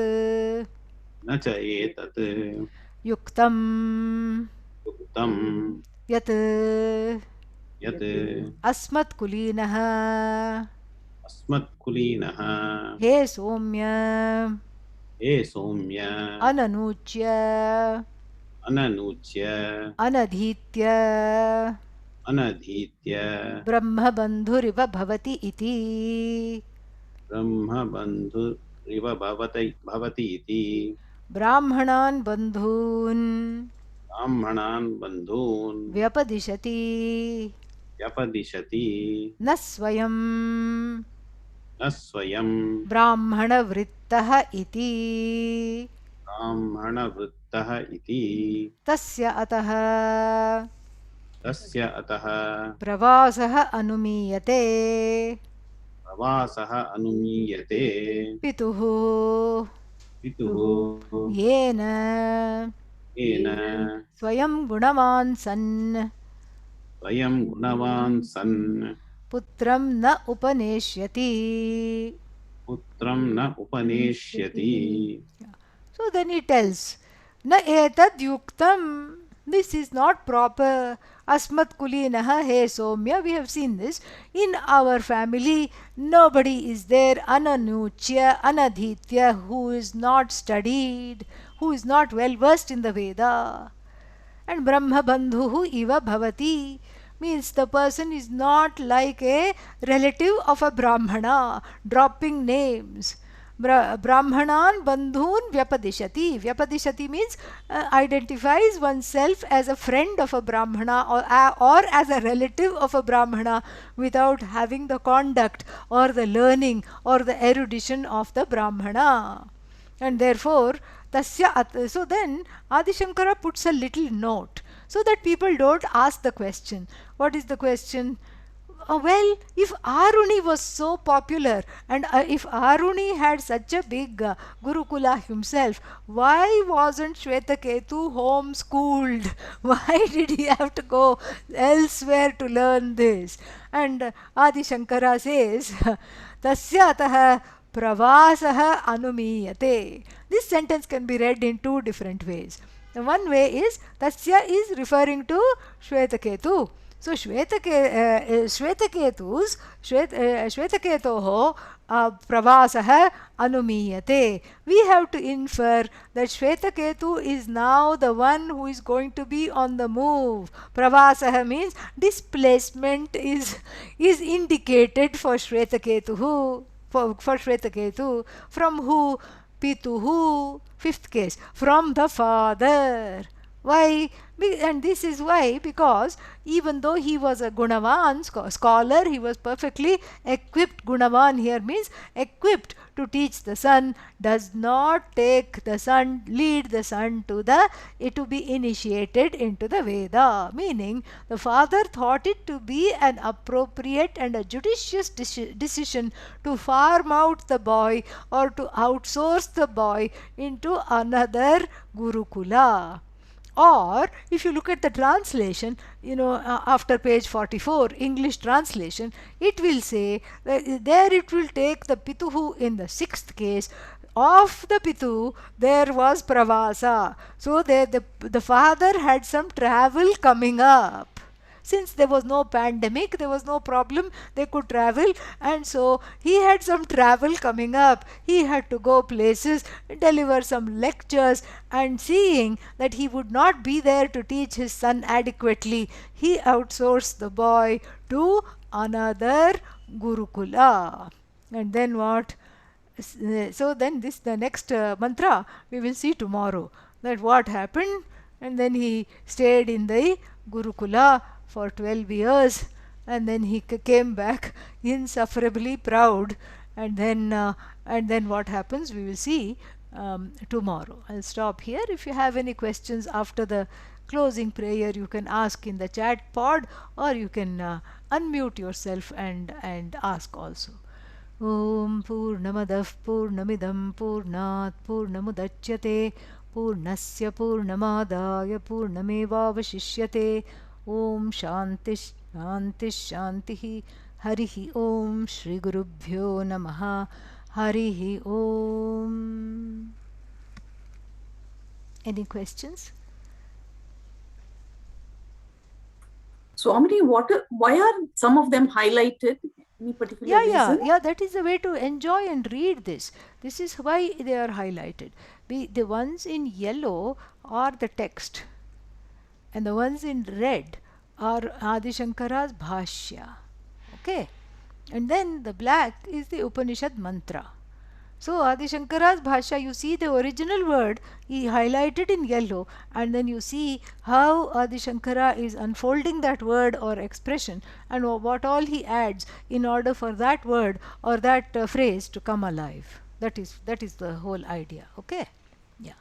न च एतत् yuktam युक्तं yat यत् अस्मत्कुलीनः अस्मत्कुलीनः हे सौम्य हे सौम्य अननूच्य अननूच्य अनधीत्य अनधीत्य ब्रह्मबन्धुरिव भवति इति. ब्रह्मबन्धुरिव भवति इति ब्राह्मणान् बन्धून् ब्राह्मणान् बन्धून् व्यपदिशति व्यपदिशति न स्वयं न स्वयं ब्राह्मणवृत्तः इति. ब्राह्मणवृत्तः इति तस्य अतः प्रवासः अनुमीयते प्रवासः अनुमीयते पितुः पितुः येन येन स्वयं गुणवान् सन् स्वयं गुणवान् सन् पुत्रं न उपनेष्यति. पुत्रं न उपनेष्यति. So then he tells, na etad yuktam, this is not proper. Asmat kulinaha he somya, we have seen this. In our family, nobody is there, ananuchya, anadhitya, who is not studied, who is not well versed in the Veda. And Brahma bandhuhu iva bhavati means the person is not like a relative of a Brahmana, dropping names. Brahmanan bandhun vyapadishati. Vyapadishati means identifies oneself as a friend of a Brahmana or as a relative of a Brahmana without having the conduct or the learning or the erudition of the Brahmana. And therefore, so then Adi Shankara puts a little note so that people don't ask the question. What is the question? Well, if Aruni was so popular and if Aruni had such a big Gurukula himself, why wasn't Shvetaketu homeschooled? Why did he have to go elsewhere to learn this? And Adi Shankara says, Tasya atah pravasah anumiyate. This sentence can be read in two different ways. The one way is Tasya is referring to Shvetaketu. So Shvetaketoho pravasah anumiyate. We have to infer that Shvetaketu is now the one who is going to be on the move. Pravasah means displacement is indicated for Shvetaketu. For Shvetaketu. From who? Pituhu. Fifth case. From the father. Why? And this is why, because even though he was a Gunavan scholar, he was perfectly equipped. Gunavan here means equipped to teach the son, does not take the son, lead the son to be initiated into the Veda. Meaning, the father thought it to be an appropriate and a judicious decision to farm out the boy or to outsource the boy into another Gurukula. Or if you look at the translation, after page 44, English translation, it will say that there it will take the Pituhu in the sixth case. Of the Pitu, there was Pravasa. So the father had some travel coming up. Since there was no pandemic, there was no problem, they could travel, and so he had some travel coming up. He had to go places, deliver some lectures, and seeing that he would not be there to teach his son adequately, he outsourced the boy to another Gurukula. And then what? So then the next mantra we will see tomorrow, that what happened. And then he stayed in the Gurukula for 12 years, and then he came back insufferably proud. And then what happens we will see tomorrow. I'll stop here. If you have any questions after the closing prayer, you can ask in the chat pod, or you can unmute yourself and ask also. Om Purnamadah Purnamidam Purnat Purnamudachyate Purnasya Purnamadaya Purnamevavashishyate. Om Shanti Shanti Shanti. Harihi Om. Shri Gurubhyo Namaha. Harihi Om. Any questions? Swamini, why are some of them highlighted? Any particular reason? Yeah, that is the way to enjoy and read this. This is why they are highlighted. The ones in yellow are the text, and the ones in red are Adi Shankara's Bhashya. Okay? And then the black is the Upanishad mantra. So Adi Shankara's Bhashya, you see the original word, he highlighted in yellow, and then you see how Adi Shankara is unfolding that word or expression, and what all he adds in order for that word or that phrase to come alive. That is the whole idea. Okay? Yeah.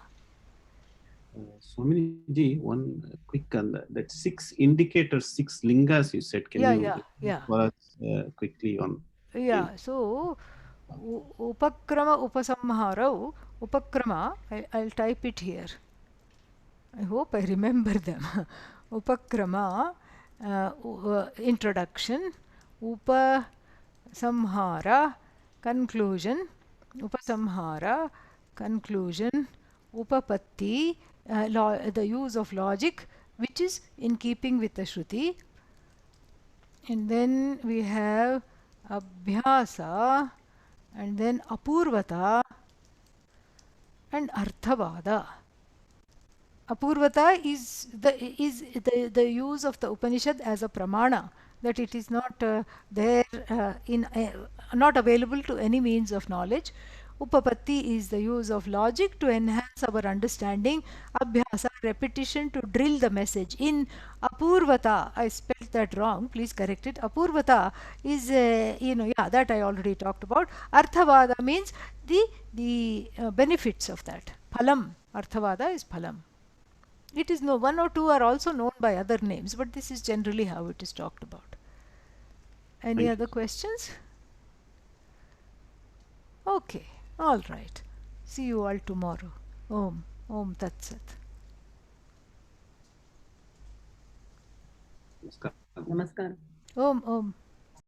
Swamiji, one quick on that 6 indicators, 6 lingas you said. Can you for us quickly on? Yeah. So Upakrama Upasamharau. Upakrama, I'll type it here. I hope I remember them. Upakrama, introduction. Upasamhara, conclusion. Upasamhara, conclusion. Upapatti, the use of logic, which is in keeping with the Shruti. And then we have Abhyasa, and then Apurvata and Arthavada. Apurvata is the use of the Upanishad as a pramana, that it is not there not available to any means of knowledge. Upapatti is the use of logic to enhance our understanding. Abhyasa, repetition to drill the message. In Apurvata, I spelled that wrong, please correct it. Apurvata is, that I already talked about. Arthavada means the benefits of that. Phalam, Arthavada is Phalam. It is one or two are also known by other names, but this is generally how it is talked about. Any Thank other you. questions? Okay, all right. See you all tomorrow. Om Tat Sat. Namaskar. Om.